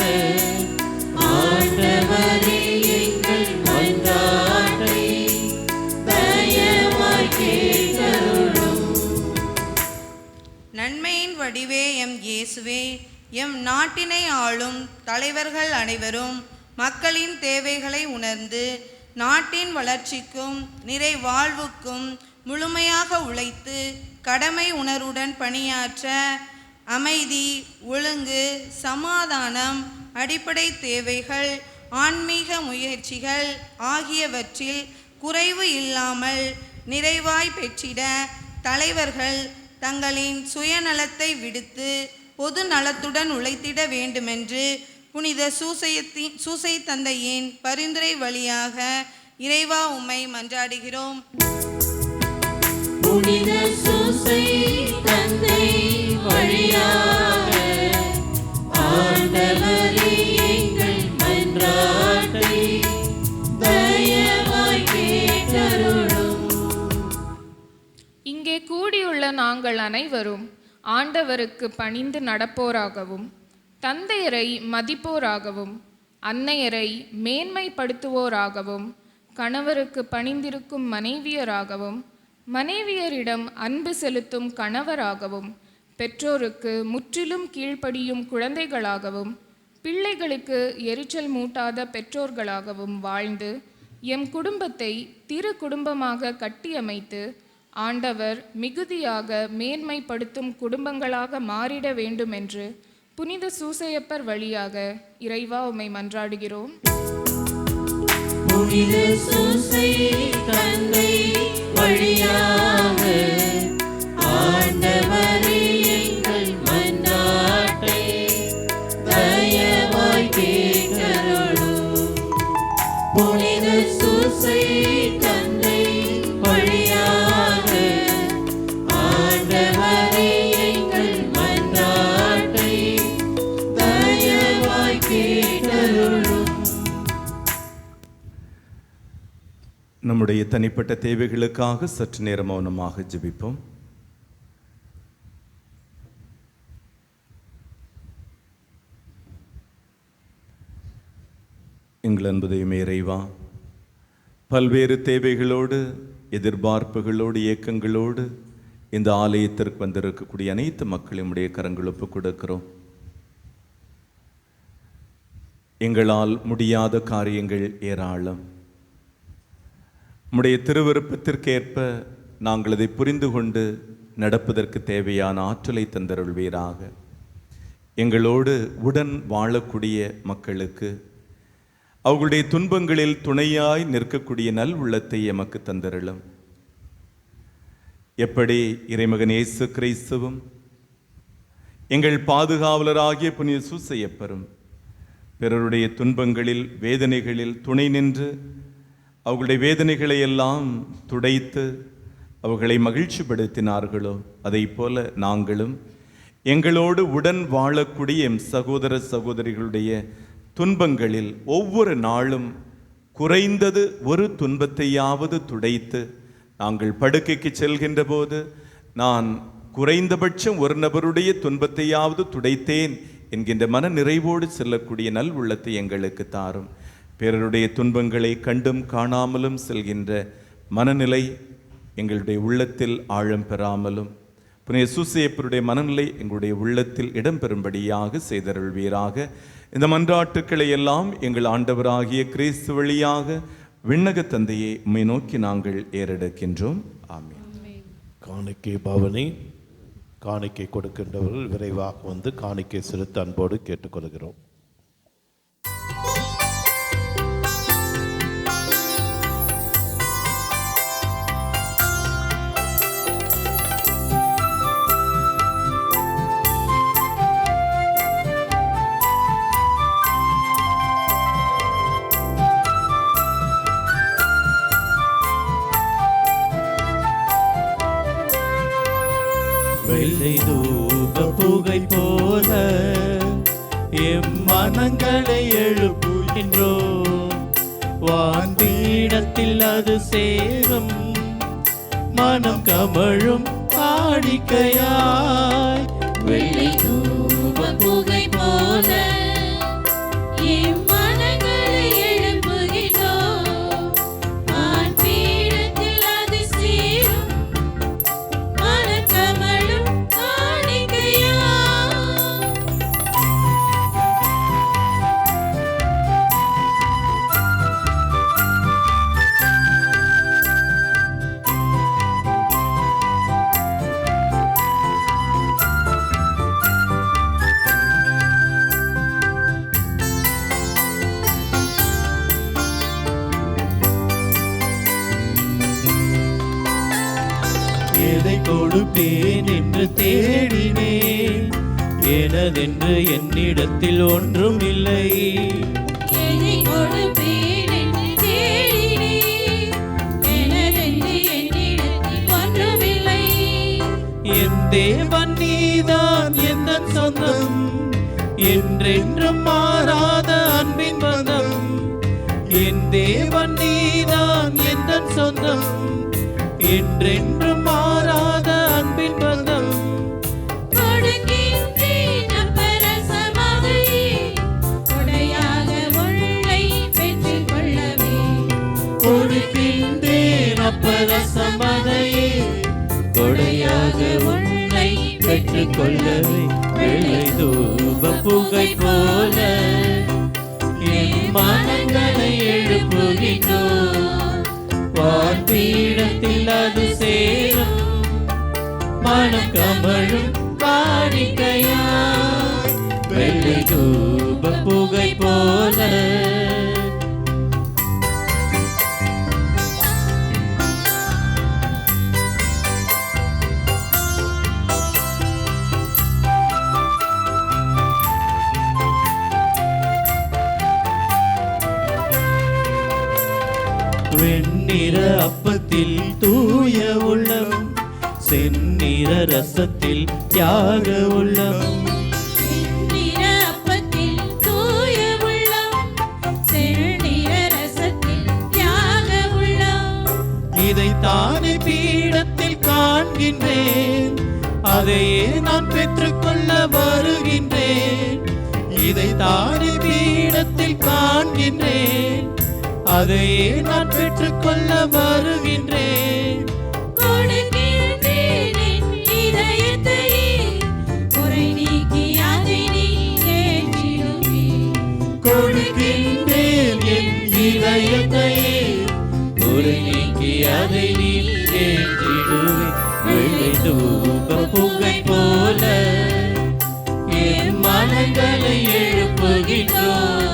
ஆண்டவரே எங்கள் மன்றாட்டை தயவாய் கேட்டருளும். நன்மையின் வடிவே எம் இயேசுவே, எம் நாட்டினை ஆளும் தலைவர்கள் அனைவரும் மக்களின் தேவைகளை உணர்ந்து நாட்டின் வளர்ச்சிக்கும் நிறை வாழ்வுக்கும் முழுமையாக உழைத்து கடமை உணர்வுடன் பணியாற்ற அமைதி, ஒழுங்கு, சமாதானம், அடிப்படை தேவைகள், ஆன்மீக முயற்சிகள் ஆகியவற்றில் குறைவு இல்லாமல் நிறைவாய் பெற்றிட தலைவர்கள் தங்களின் சுயநலத்தை விடுத்து பொது நலத்துடன் உழைத்திட வேண்டுமென்று புனித சூசை தந்தையின் பரிந்துரை வழியாக இறைவா உம்மை மன்றாடுகிறோம். புனித சூசை தந்தை வழியாக ஆண்டவரே எங்கள் மன்றாட்டை தயவாய் கேட்டருளும். இங்கே கூடியுள்ள நாங்கள் அனைவரும் ஆண்டவருக்கு பணிந்து நடப்போராகவும், தந்தையரை மதிப்போராகவும், அன்னையரை மேன்மைப்படுத்துவோராகவும், கணவருக்கு பணிந்திருக்கும் மனைவியராகவும், மனைவியரிடம் அன்பு செலுத்தும் கணவராகவும், பெற்றோருக்கு முற்றிலும் கீழ்ப்படியும் குழந்தைகளாகவும், பிள்ளைகளுக்கு எரிச்சல் மூட்டாத பெற்றோர்களாகவும் வாழ்ந்து எம் குடும்பத்தை திரு குடும்பமாக கட்டியமைத்து ஆண்டவர் மிகுதியாக மேன்மைப்படுத்தும் குடும்பங்களாக மாறிட வேண்டும் என்று புனித சூசையப்பர் வழியாக இறைவா உம்மை மன்றாடுகிறோம். புனித சூசை தந்தை வழியாக ஆண்டவரே எங்கள் மன்றாட்டை தயவாய் கேட்டருளும். புனித சூசை தந்தை வழியாக ஆண்டவரே எங்கள் மன்றாட்டை தயவாய் கேட்டருளும். நம்முடைய தனிப்பட்ட தேவைகளுக்காக சற்று நேரம் மௌனமாக ஜெபிப்போம். எங்கள் அன்பு தெய்வமே இறைவா, பல்வேறு தேவைகளோடு, எதிர்பார்ப்புகளோடு, இயக்கங்களோடு இந்த ஆலயத்திற்கு வந்திருக்கக்கூடிய அனைத்து மக்களையும் உடைய கரங்கள் ஒப்புக் கொடுக்கிறோம். எங்களால் முடியாத காரியங்கள் ஏராளம். உம்முடைய திருவிருப்பத்திற்கேற்ப நாங்கள் அதை புரிந்து கொண்டு நடப்பதற்கு தேவையான ஆற்றலை தந்தருள்வீராக. எங்களோடு உடன் வாழக்கூடிய மக்களுக்கு அவர்களுடைய துன்பங்களில் துணையாய் நிற்கக்கூடிய நல் உள்ளத்தை எமக்கு தந்தருளும். எப்படி இறைமகன் இயேசு கிறிஸ்துவும் எங்கள் பாதுகாவலராகிய புனித சூசையப்பரும் பிறருடைய துன்பங்களில் வேதனைகளில் துணை நின்று அவர்களுடைய வேதனைகளை எல்லாம் துடைத்து அவர்களை மகிழ்ச்சிப்படுத்தினார்களோ, அதை போல நாங்களும் எங்களோடு உடன் வாழக்கூடிய எம் சகோதர சகோதரிகளுடைய துன்பங்களில் ஒவ்வொரு நாளும் குறைந்தது ஒரு துன்பத்தையாவது துடைத்து, நாங்கள் படுக்கைக்கு செல்கின்ற போது நான் குறைந்தபட்சம் ஒரு நபருடைய துன்பத்தையாவது துடைத்தேன் என்கின்ற மன நிறைவோடு செல்லக்கூடிய நல் உள்ளத்தை எங்களுக்கு தாரும். பிறருடைய துன்பங்களை கண்டும் காணாமலும் செல்கின்ற மனநிலை எங்களுடைய உள்ளத்தில் ஆழம் பெறாமலும், புனித சூசையப்பருடைய மனநிலை எங்களுடைய உள்ளத்தில் இடம்பெறும்படியாக செய்தருள்வீராக. இந்த மன்றாட்டுக்களை எல்லாம் எங்கள் ஆண்டவராகிய கிறிஸ்து வழியாக விண்ணக தந்தையை உம்மை நோக்கி நாங்கள் ஏறெடுக்கின்றோம். ஆமென். காணிக்கை பவனி காணிக்கை கொடுக்கின்றவர்கள் விரைவாக வந்து காணிக்கை செலுத்த அன்போடு கேட்டுக்கொள்கிறோம். வெள்ளை தூப புகை போல எம் மனங்களை எழுப்புகின்றோம். வான்பீடத்தில் அது சேரும் மனம் கமழும் காணிக்கையாய். வெள்ளை தூப புகை போல எம் மனங்களை எழுப்புகின்றோம். வான்பீடத்தில் அது சேரும் மனம் கமழும் தேடினேன், எனதென்று என்னிடத்தில் ஒன்றும் இல்லை. எதை கொடுப்பேன் என்று தேடினேன், எனதென்று என்னிடத்தில் ஒன்றுமில்லை. என் தேவன் நீதான் எந்தன் சொந்தம், என்றென்றும் மாறாத அன்பின் பந்தம். என் தேவன் நீதான் எந்தன் சொந்தம், என்றென்றும் மாறாத அன்பின் பந்தம். கொடுக்கின்றேன் அப்பரசமதையே, கொடையாக உள்ளை பெற்றுக் கொள்ளவே. கொடுக்கின்றேன் அப்பரசமதையே, கொடையாக உன்னை பெற்றுக் கொள்ளவே. வெள்ளை தூப புகை போல என் மனங்களை எழுப்புகின்றோம், வான்பீடத்தில் அது சேரும் மனம் கமழும் காணிக்கையா. வெள்ளை தூப புகை போல வெண்ணிற அப்பத்தில் தூய உள்ளம், செந்நிற ரசத்தில் தியாக உள்ளம். செந்நிற அப்பத்தில் தூய உள்ளம், செந்நிற ரசத்தில் தியாக உள்ளம். இதைத்தானே பீடத்தில் காண்கின்றேன், அதையே நான் பெற்றுக்கொள்ள வருகின்றேன். இதைத்தானே பீடத்தில் காண்கின்றேன், அதையே நான் பெற்றுக்கொள்ள வருகின்றேன். கொடுக்கின்றேன் என் இதயத்தையே, குறை நீக்கி அதை நீ ஏற்றிடுவே. கொடுக்கின்றேன் என் இதயத்தையே, குறை நீக்கி அதை நீ ஏற்றிடுவே. வெள்ளை தூப புகை போல என் மனங்களை எழுப்புகின்றோம்,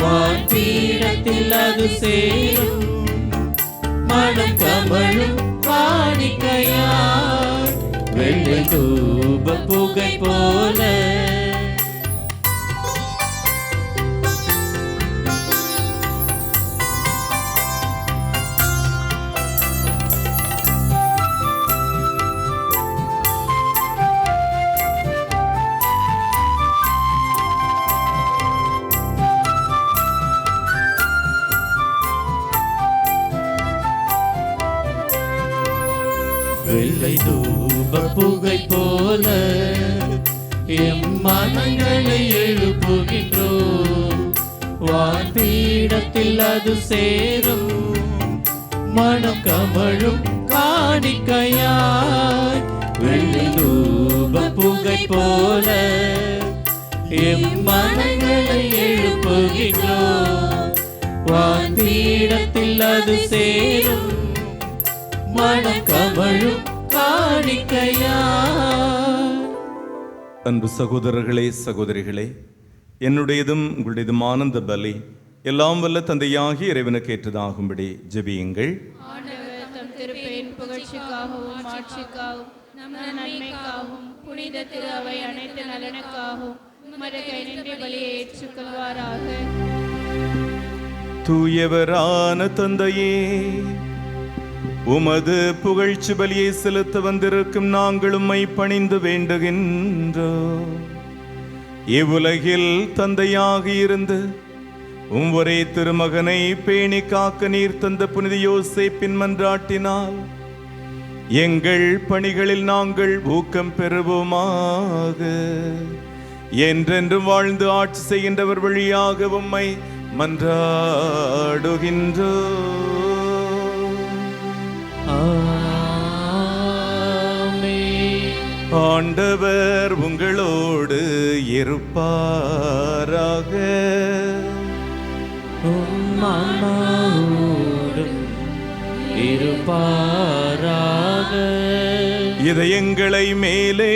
வான்பீடத்தில் அது சேரும் மனம் கமழும் காணிக்கையா. வெள்ளை தூப புகை போல வெள்ளை தூப புகை போல எம் மனங்களை எழுப்புகின்றோம், வான்பீடத்தில் அது சேரும் மனம் கமழும் காணிக்கையாய். வெள்ளை தூப புகை போல எம் மனங்களை எழுப்புகின்றோம், வான்பீடத்தில் அது சேரும் மனம் கமழும் காணிக்கையா. அன்பு சகோதரர்களே, சகோதரிகளே, என்னுடையதும் உங்களுடையதும் ஆனந்த பலி எல்லாம் வல்ல தந்தையாகி இறைவனுக்கு ஏற்றதாகும்படி ஜெபியுங்கள். ஆண்டவர் தம் திருப்பெயரின் புகழ்ச்சிக்காகவும் மாட்சிக்காகவும் நம் நன்மைக்காகவும் புனித திரு அவை அனைத்து நலனுக்காகவும் உமது கை நின்று பலியை ஏற்றுக்கொள்வாராக. தூயவரான தந்தையே, உமது புகழ்ச்சி பலியை செலுத்த வந்திருக்கும் நாங்கள் உம்மை பணிந்து வேண்டுகின்றோம். இவ்வுலகில் தந்தையாக இருந்து ஒரே திருமகனை பேணி காக்க நீர் தந்த புனித யோசேப்பின் மன்றாட்டினால் எங்கள் பணிகளில் நாங்கள் ஊக்கம் பெறுவோமாக. என்றென்றும் வாழ்ந்து ஆட்சி செய்கின்றவர் வழியாக உம்மை மன்றாடுகின்றோம். ஆண்டவர் உங்களோடு இருப்பாராக. இருப்பாராக. இதயங்களை மேலே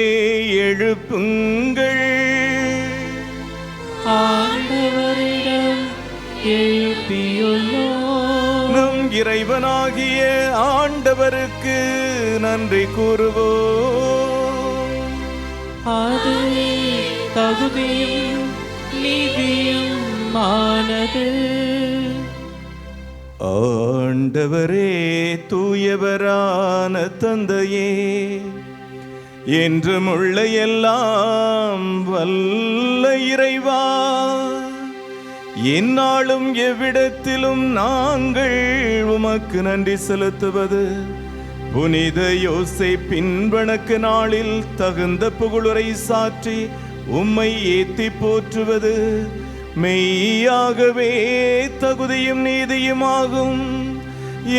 எழுப்புங்கள், ஆண்டவரிடம் எழுப்பியுள்ளோம். நம் இறைவனாகிய ஆண்டவருக்கு நன்றி கூறுவோம். அதுவே தகுதியும் நீதியும் ஆனது. ஆண்டவரே, தூயவரான தந்தையே, என்றும் உள்ள எல்லாம் வல்ல இறைவா, எந்நாளும் எவ்விடத்திலும் நாங்கள் உமக்கு நன்றி செலுத்துவது புனித யோசேப்பின் வணக்க நாளில் தகுந்த புகழுரை சாற்றி உம்மை ஏத்தி போற்றுவது மெய்யாகவே தகுதியும் நீதியுமாகும்.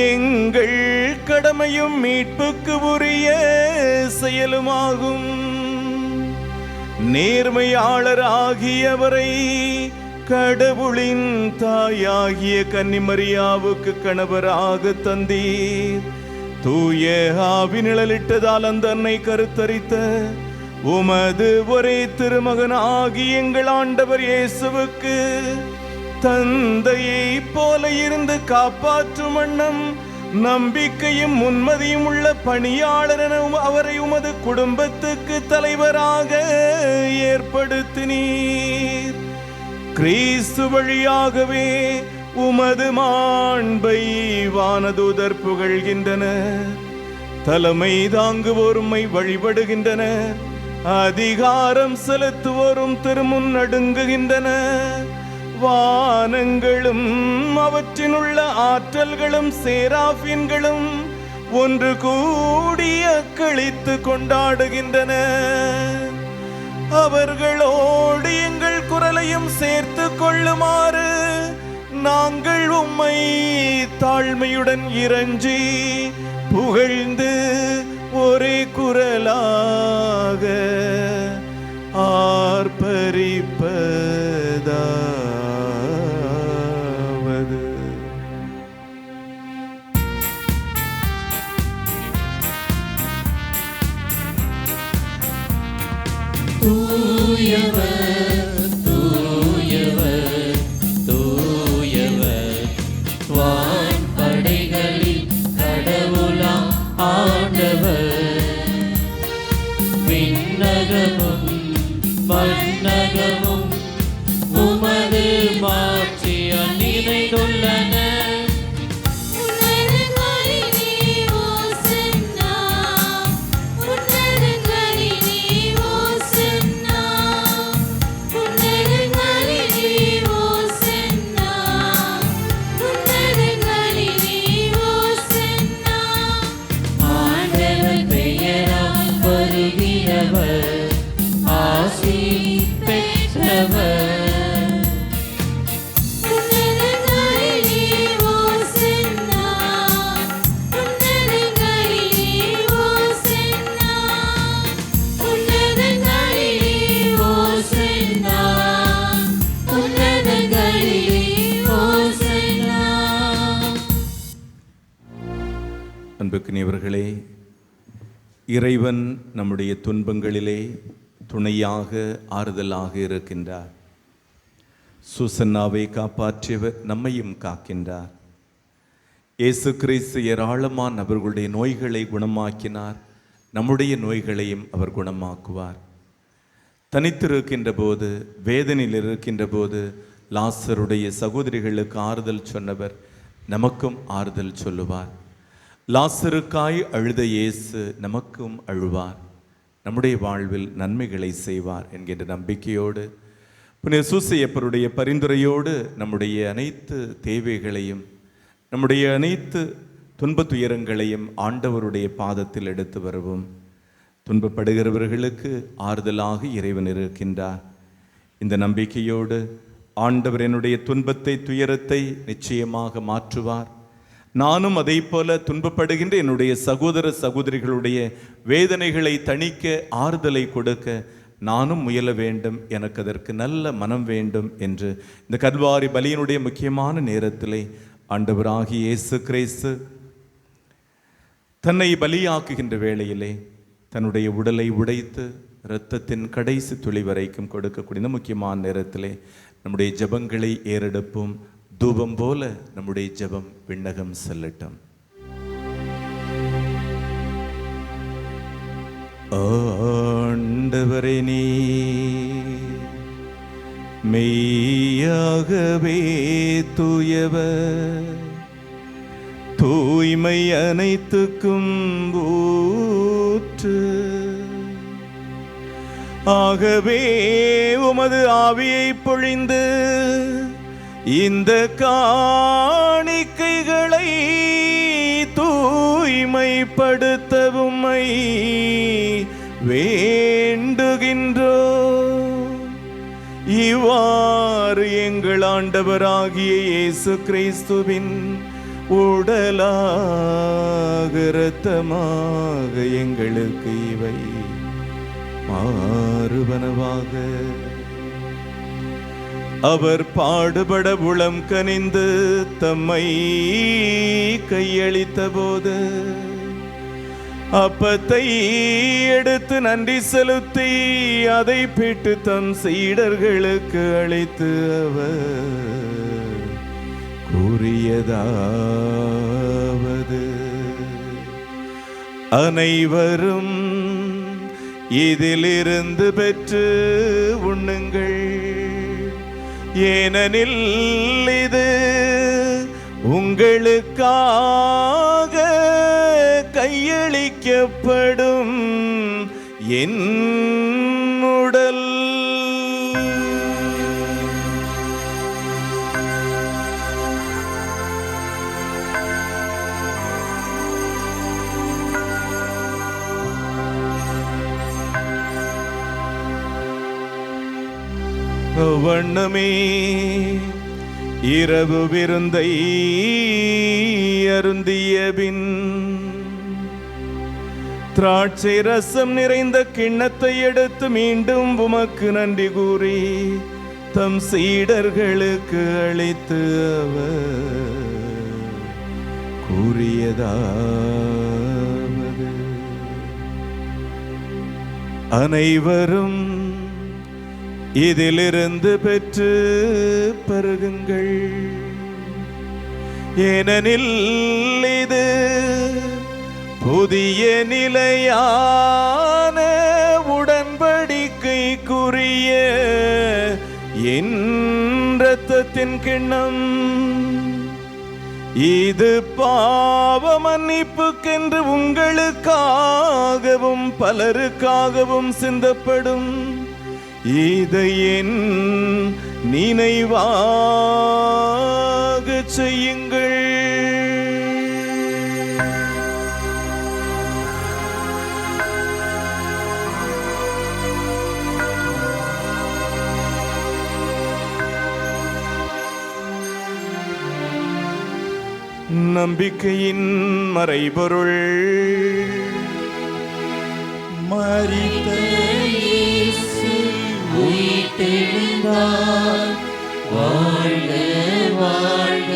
எங்கள் கடமையும் மீட்புக்கு உரிய செயலுமாகும். நேர்மையாளராகியவரை கடவுளின் தாயாகிய கன்னிமரியாவுக்கு கணவராக தந்தீர். தூய ஆவி நிழலிட்டதால் அந்த அன்னை கருத்தரித்த உமது ஒரே திருமகனாகி எங்கள் ஆண்டவர் இயேசுவுக்கு தந்தையை போல இருந்து காப்பாற்றும் வண்ணம் நம்பிக்கையும் முன்மதியும் உள்ள பணியாளர் என அவரை உமது குடும்பத்துக்கு தலைவராக ஏற்படுத்தினீர். கிறிஸ்து வழியாகவே உமது மாண்பை வானதூதர் புகழ்கின்றனர். தலைமை தாங்குவோருமை வழிபடுகின்றனர். அதிகாரம் செலுத்துவோரும் திருமுன் நடுங்குகின்றனர். வானங்களும் அவற்றினுள்ள ஆற்றல்களும் சேராஃபின்களும் ஒன்று கூடிய கழித்து கொண்டாடுகின்றன. அவர்களோடு எங்கள் குரலையும் சேர்த்து கொள்ளுமாறு நாங்கள் உம்மை தாழ்மையுடன் இறைஞ்சி புகழ்ந்து ஒரே குரலாக ஆர்ப்பரிப்பதாவது. தூயவர் தூயவர் தூயவர் வான்படைகளில் கடவுளாம் ஆண்டவர். விண்ணகமும் மண்ணகமும் உமது மாட்சியால் நிறைந்துள்ளன. ஆசி பெற்றவர் அன்புக்குரியவர்களே, இறைவன் நம்முடைய துன்பங்களிலே துணையாக ஆறுதலாக இருக்கின்றார். சூசன்னாவை காப்பாற்றியவர் நம்மையும் காக்கின்றார். இயேசு கிறிஸ்து ஏராளமான அவர்களுடைய நோய்களை குணமாக்கினார். நம்முடைய நோய்களையும் அவர் குணமாக்குவார். தனித்திருக்கின்ற போது, வேதனையில் இருக்கின்ற போது லாசருடைய சகோதரிகளுக்கு ஆறுதல் சொன்னவர் நமக்கும் ஆறுதல் சொல்லுவார். லாசருக்காய் அழுத இயேசு நமக்கும் அழுவார். நம்முடைய வாழ்வில் நன்மைகளை செய்வார் என்கின்ற நம்பிக்கையோடு, புனித சூசையப்பருடைய பரிந்துரையோடு நம்முடைய அனைத்து தேவைகளையும், நம்முடைய அனைத்து துன்ப துயரங்களையும் ஆண்டவருடைய பாதத்தில் எடுத்து வருவோம். துன்பப்படுகிறவர்களுக்கு ஆறுதலாக இறைவன் இருக்கின்றார். இந்த நம்பிக்கையோடு ஆண்டவர் என்னுடைய துன்பத்தை, துயரத்தை நிச்சயமாக மாற்றுவார். நானும் அதை போல துன்பப்படுகின்ற என்னுடைய சகோதர சகோதரிகளுடைய வேதனைகளை தணிக்க, ஆறுதலை கொடுக்க நானும் முயல வேண்டும். எனக்கு அதற்கு நல்ல மனம் வேண்டும் என்று இந்த கல்வாரி பலியினுடைய முக்கியமான நேரத்திலே ஆண்டவராகிய இயேசு கிறிஸ்து தன்னை பலியாக்குகின்ற வேளையிலே தன்னுடைய உடலை உடைத்து இரத்தத்தின் கடைசி துளி வரைக்கும் கொடுக்கக்கூடிய முக்கியமான நேரத்திலே நம்முடைய ஜெபங்களை ஏறெடுப்போம். தூபம் போல நம்முடைய ஜெபம் விண்ணகம் செல்லட்டும். ஆண்டவரே, ஆண்டவரே நீ மெய்யாகவே தூயவர், தூய்மை அனைத்துக்கும் ஊற்று. ஆகவே உமது ஆவியை பொழிந்து இந்த காணிக்கைகளை தூய்மைப்படுத்த உம்மை வேண்டுகின்றோ. இவ்வாறு எங்கள் ஆண்டவராகிய இயேசு கிறிஸ்துவின் உடலாக இரத்தமாக எங்களுக்கு இவை மாறுவனவாக. அவர் பாடுபட உளம் கனிந்து தம்மை கையளித்த போது அப்பத்தை எடுத்து நன்றி செலுத்தி அதை பிட்டு தம் சீடர்களுக்கு அளித்து அவர் கூறியதாவது, அனைவரும் இதிலிருந்து பெற்று உண்ணுங்கள், ஏனெனில் இது உங்களுக்காக கையளிக்கப்படும் என் உடல். வண்ணமே இரவு விருந்தை அருந்திய பின் திராட்சை ரசம் நிறைந்த கிண்ணத்தை எடுத்து மீண்டும் உமக்கு நன்றி கூறி தம் சீடர்களுக்கு அளித்து அவர் கூறியதாவது, அனைவரும் இதிலிருந்து பெற்று பருகுங்கள், ஏனெனில் இது புதிய நிலையான உடன்படிக்கைக்குரிய என் இரத்தத்தின் கிண்ணம். இது பாவ மன்னிப்புக்கென்று உங்களுக்காகவும் பலருக்காகவும் சிந்தப்படும். இதை என் நினைவாக செய்யுங்கள். நம்பிக்கையின் மறைபொருள், மரித்த இயேசு உயிர்த்தெழுந்தார், வாழ்க வாழ்க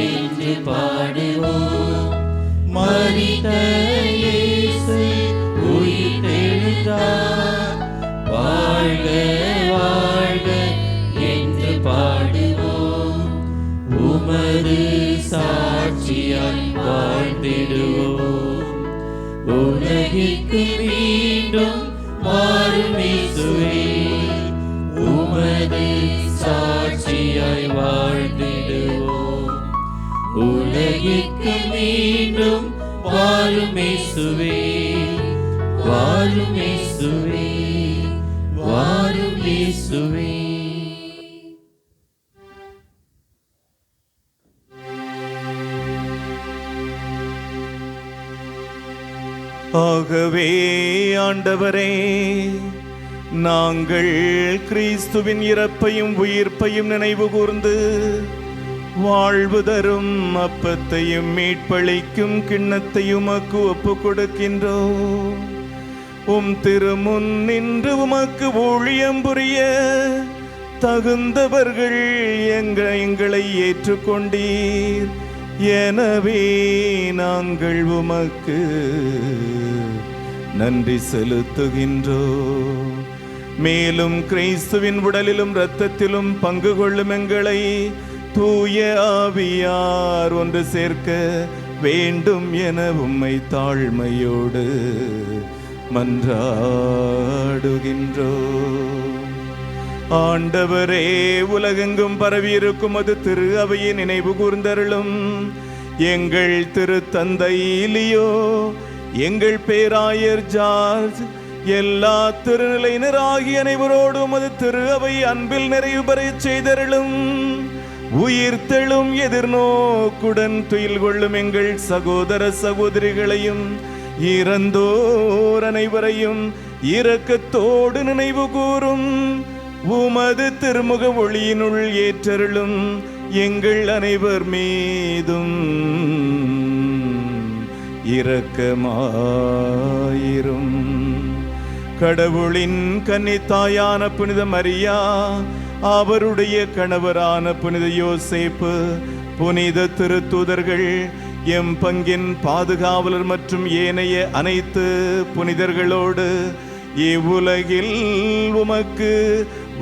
என்று பாடுவோம். மரித்த இயேசு உயிர்த்தெழுந்தார், வாழ்க வாழ்க என்று பாடுவோம். உமது சாட்சியாய் வாழ்ந்திடுவோம். உலகிற்கு மீண்டும் மாறும் இயேசுவே, உமது சாட்சியாய் வாழ்ந்திடுவோம். உலகிற்கு மீண்டும் வாழும் இயேசுவே, வாழும் இயேசுவே, வாழும் இயேசுவே. ஆகவே ஆண்டவரே, நாங்கள் கிறிஸ்துவின் இறப்பையும் உயிர்ப்பையும் நினைவு கூர்ந்து வாழ்வு தரும் அப்பத்தையும் மீட்பளிக்கும் கிண்ணத்தையும் உமக்கு ஒப்பு கொடுக்கின்றோம். உம் திருமுன் நின்று உமக்கு ஊழியம் புரிய தகுந்தவர்கள் எங்களை ஏற்றுக்கொண்டீர். எனவே நாங்கள் உமக்கு நன்றி செலுத்துகின்றோம். மேலும் கிறிஸ்துவின் உடலிலும் இரத்தத்திலும் பங்கு கொள்ளும் எங்களை தூய ஆவியார் ஒன்று சேர்க்க வேண்டும் என உம்மை தாழ்மையோடு மன்றாடுகின்றோம். ஆண்டவரே, உலகெங்கும் பரவியிருக்கும் அது திரு அவையை நினைவு கூர்ந்தருளும். எங்கள் திருத்தந்தை லியோ, எங்கள் பேராயர் ஜார்ஜ், எல்லா திருநிலையினராகிய அனைவரோடும் அது திரு அவை அன்பில் நிறைவு பெறச் செய்தருளும். உயிர்த்தெழும் எதிர்நோக்குடன் துயில் கொள்ளும் எங்கள் சகோதர சகோதரிகளையும் இறந்தோர் அனைவரையும் இரக்கத்தோடு நினைவு கூறும். உமது திருமுக ஒளியினுள் ஏற்றருளும். எங்கள் அனைவர் மீதும் இரக்கமாயிரும். கடவுளின் கன்னித்தாயான புனித மரியா, அவருடைய கணவரான புனித யோசேப்பு, புனித திருத்தூதர்கள், எம் பங்கின் பாதுகாவலர் மற்றும் ஏனைய அனைத்து புனிதர்களோடு இவ்வுலகில் உமக்கு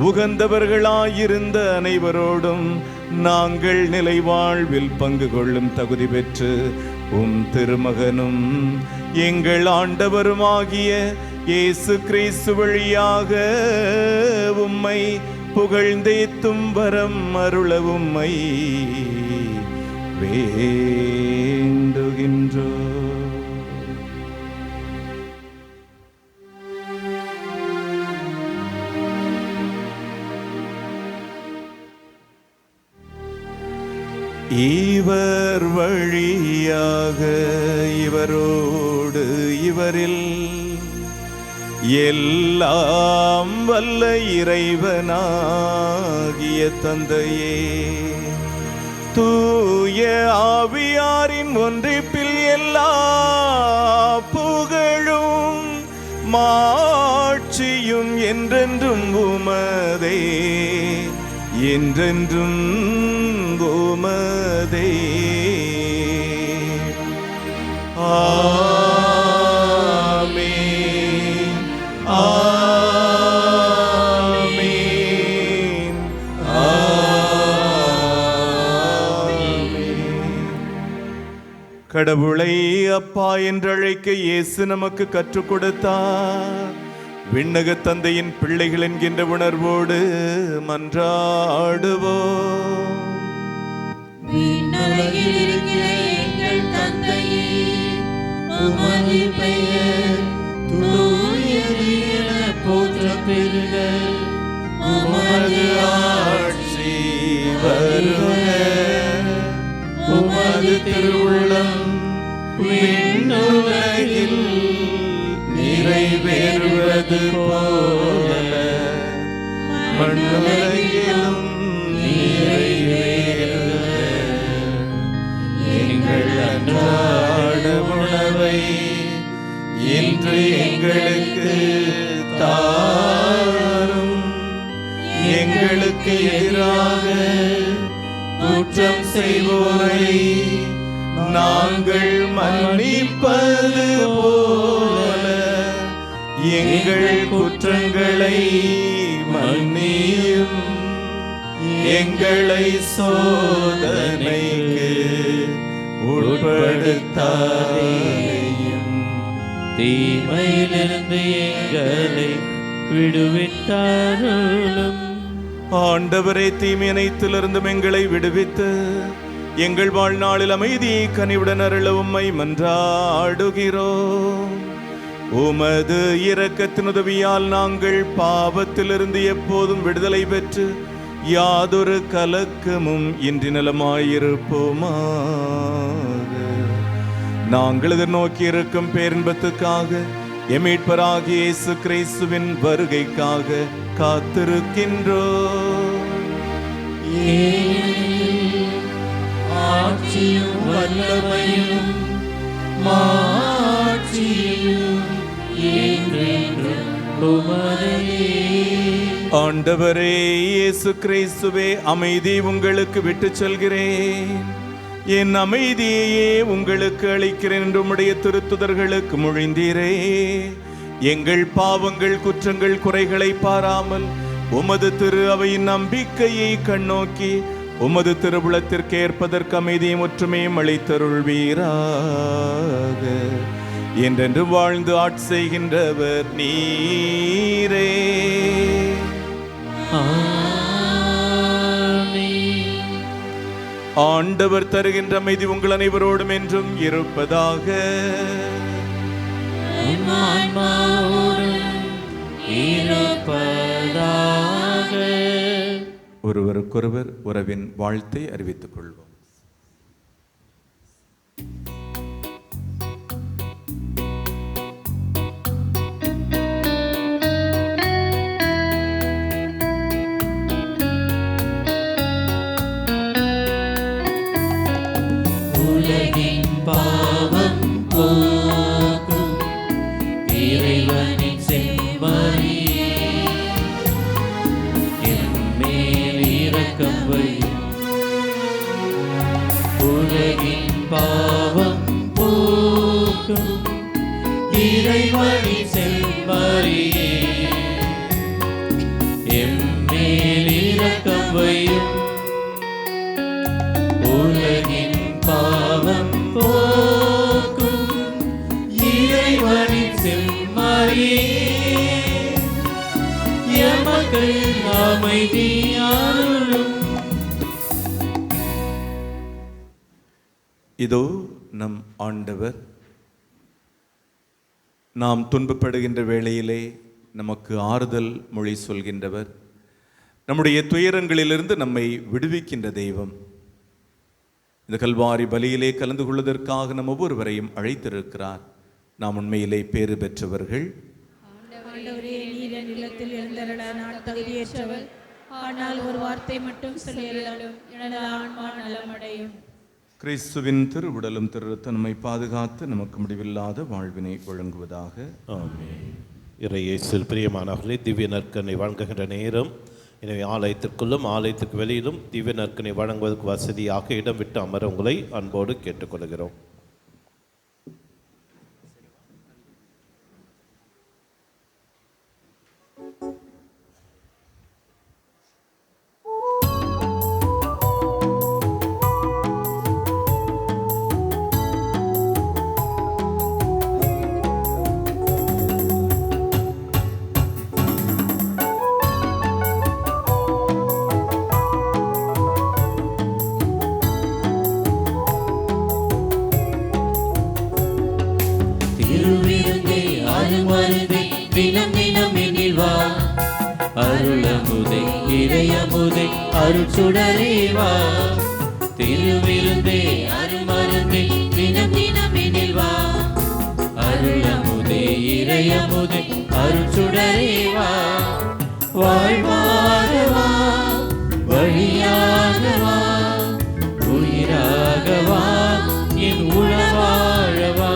உகந்தவர்களாயிருந்த அனைவரோடும் நாங்கள் நிலைவாழ்வில் பங்கு கொள்ளும் தகுதி பெற்று உம் திருமகனும் எங்கள் ஆண்டவருமாகிய இயேசு கிறிஸ்து வழியாக உம்மை புகழ்ந்தேத்தும் வரம் அருள உம்மை வேண்டுகின்றோம். இவர் வழியாக இவரோடு இவரில் எல்லாம் வல்ல இறைவனாகிய தந்தையே, தூய ஆவியாரின் ஒன்றிப்பில் எல்லா புகழும் மாட்சியும் என்றென்றும் உமதே, என்றென்றும் உமதே. ஆமென், ஆமென், ஆமென். கடவுளை அப்பா என்றழைக்க இயேசு நமக்கு கற்றுக் கொடுத்தார். விண்ணக தந்தையின் பிள்ளைகள் என்கின்ற உணர்வோடு மன்றாடுவோம். விண்ணுலகில் இருக்கிற எங்கள் தந்தையே, உமது பெயர் தூயது என போற்றப் பெறுக. உமது ஆட்சி வருக. உமது திருவுள்ளம் விண்ணுலகில் நிறைவேறுவது போல மண்ணுலகிலும் நிறைவேறுக. எங்கள் அன்றாட உணவை இன்று எங்களுக்கு தாரும். எங்களுக்கு எதிராக குற்றம் செய்வோரை நாங்கள் மன்னிப்பது போல எங்கள் குற்றங்களை மன்னியும். எங்களை சோதனைக்கு உட்படுத்தாதேயும், தீமையிலிருந்து எங்களை விடுவித்தாருளும். ஆண்டவரே, தீமை அனைத்திலிருந்தும் எங்களை விடுவித்து எங்கள் வாழ்நாளில் அமைதியை கனிவுடன் அருள உம்மை மன்றாடுகிறோம். உமது இரக்கத்தின் உதவியால் நாங்கள் பாவத்திலிருந்து எப்போதும் விடுதலை பெற்று யாதொரு கலக்கமும் இன்றி நலமாயிருப்போமாக. நாங்கள் எதிர்நோக்கி இருக்கும் பேரின்பத்துக்காக எம் மீட்பராகிய இயேசு கிறிஸ்துவின் வருகைக்காக காத்திருக்கின்றோம். ஆட்சியும் வல்லமையும் மாட்சியும் என்றென்றும் உமதே. ஆண்டவரே இயேசு கிறிஸ்துவே, அமைதி உங்களுக்கு விட்டுச் செல்கிறேன், என் அமைதியையே உங்களுக்கு அளிக்கிறேன் என்று உம்முடைய திருத்துதர்களுக்கு மொழிந்தீரே. எங்கள் பாவங்கள் குற்றங்கள் குறைகளை பாராமல் உமது திரு அவையின் நம்பிக்கையை கண்ணோக்கி உமது திருவுளத்திற்கு ஏற்பதற்கு அமைதியும் ஒற்றுமையும் அளித்தருள்வீராக. என்றென்று வாழ்ந்து ஆட்சி செய்கின்றவர் நீரே. ஆண்டவர் தருகின்ற அமைதி உங்கள் அனைவரோடும் என்றும் இருப்பதாக. ஒருவருக்கொருவர் உறவின் வாழ்த்தை அறிவித்துக் கொள்வோம். உலகின் பாவம் போக்கும் இறைவனின் செம்மறியே, எம்மேல் இரக்கம் வையும். உலகின் பாவம் போக்கும் இறைவனின் செம்மறியே, எம்மேல் இரக்கம் வையும். உலகின் பாவம் போக்கும் இறைவனின் செம்மறியே, எமக்கு அமைதி அருளும். இதோ நம் ஆண்டவர் நாம் துன்பப்படுகின்ற வேளையிலே நமக்கு ஆறுதல் மொழி சொல்கின்றவர், நம்முடைய துயரங்களிலிருந்து நம்மை விடுவிக்கின்ற தெய்வம். இந்த கல்வாரி பலியிலே கலந்து கொள்வதற்காக நம் ஒவ்வொருவரையும் அழைத்திருக்கிறார். நாம் உண்மையிலே பேறு பெற்றவர்கள். ஆண்டவரே, நீர் என் இல்லத்தில் எழுந்தருள நான் தகுதியற்றவர். ஆனால் ஒரு வார்த்தை மட்டும் சொல்லியருளும், எனது ஆன்மா நலமடையும். கிறிஸ்துவின் திருவுடலும் திருத்தன்மை பாதுகாத்து நமக்கு முடிவில்லாத வாழ்வினை வழங்குவதாக. ஆமென். இறை இயேசுவில் பிரியமானவர்களே, திவ்ய நற்கருணை வழங்குகின்ற நேரம். எனவே ஆலயத்திற்குள்ளும் ஆலயத்துக்கு வெளியிலும் திவ்ய நற்கருணை வழங்குவதற்கு வசதியாக இடம் விட்டு அமர உங்களை அன்போடு கேட்டுக்கொள்கிறோம். தினம் தினம் எண்ணில் வா, அருளமுதே இறையமுதே அருட்சுடரே வா. திருவிருந்தே அருமருந்தே தினம் தினம் எண்ணில் வா, அருளமுதே இறையமுதே அருட்சுடரே வா. வாழ்வாக வா, வழியாக வா, உயிராக வா, என் உளவாழ வா.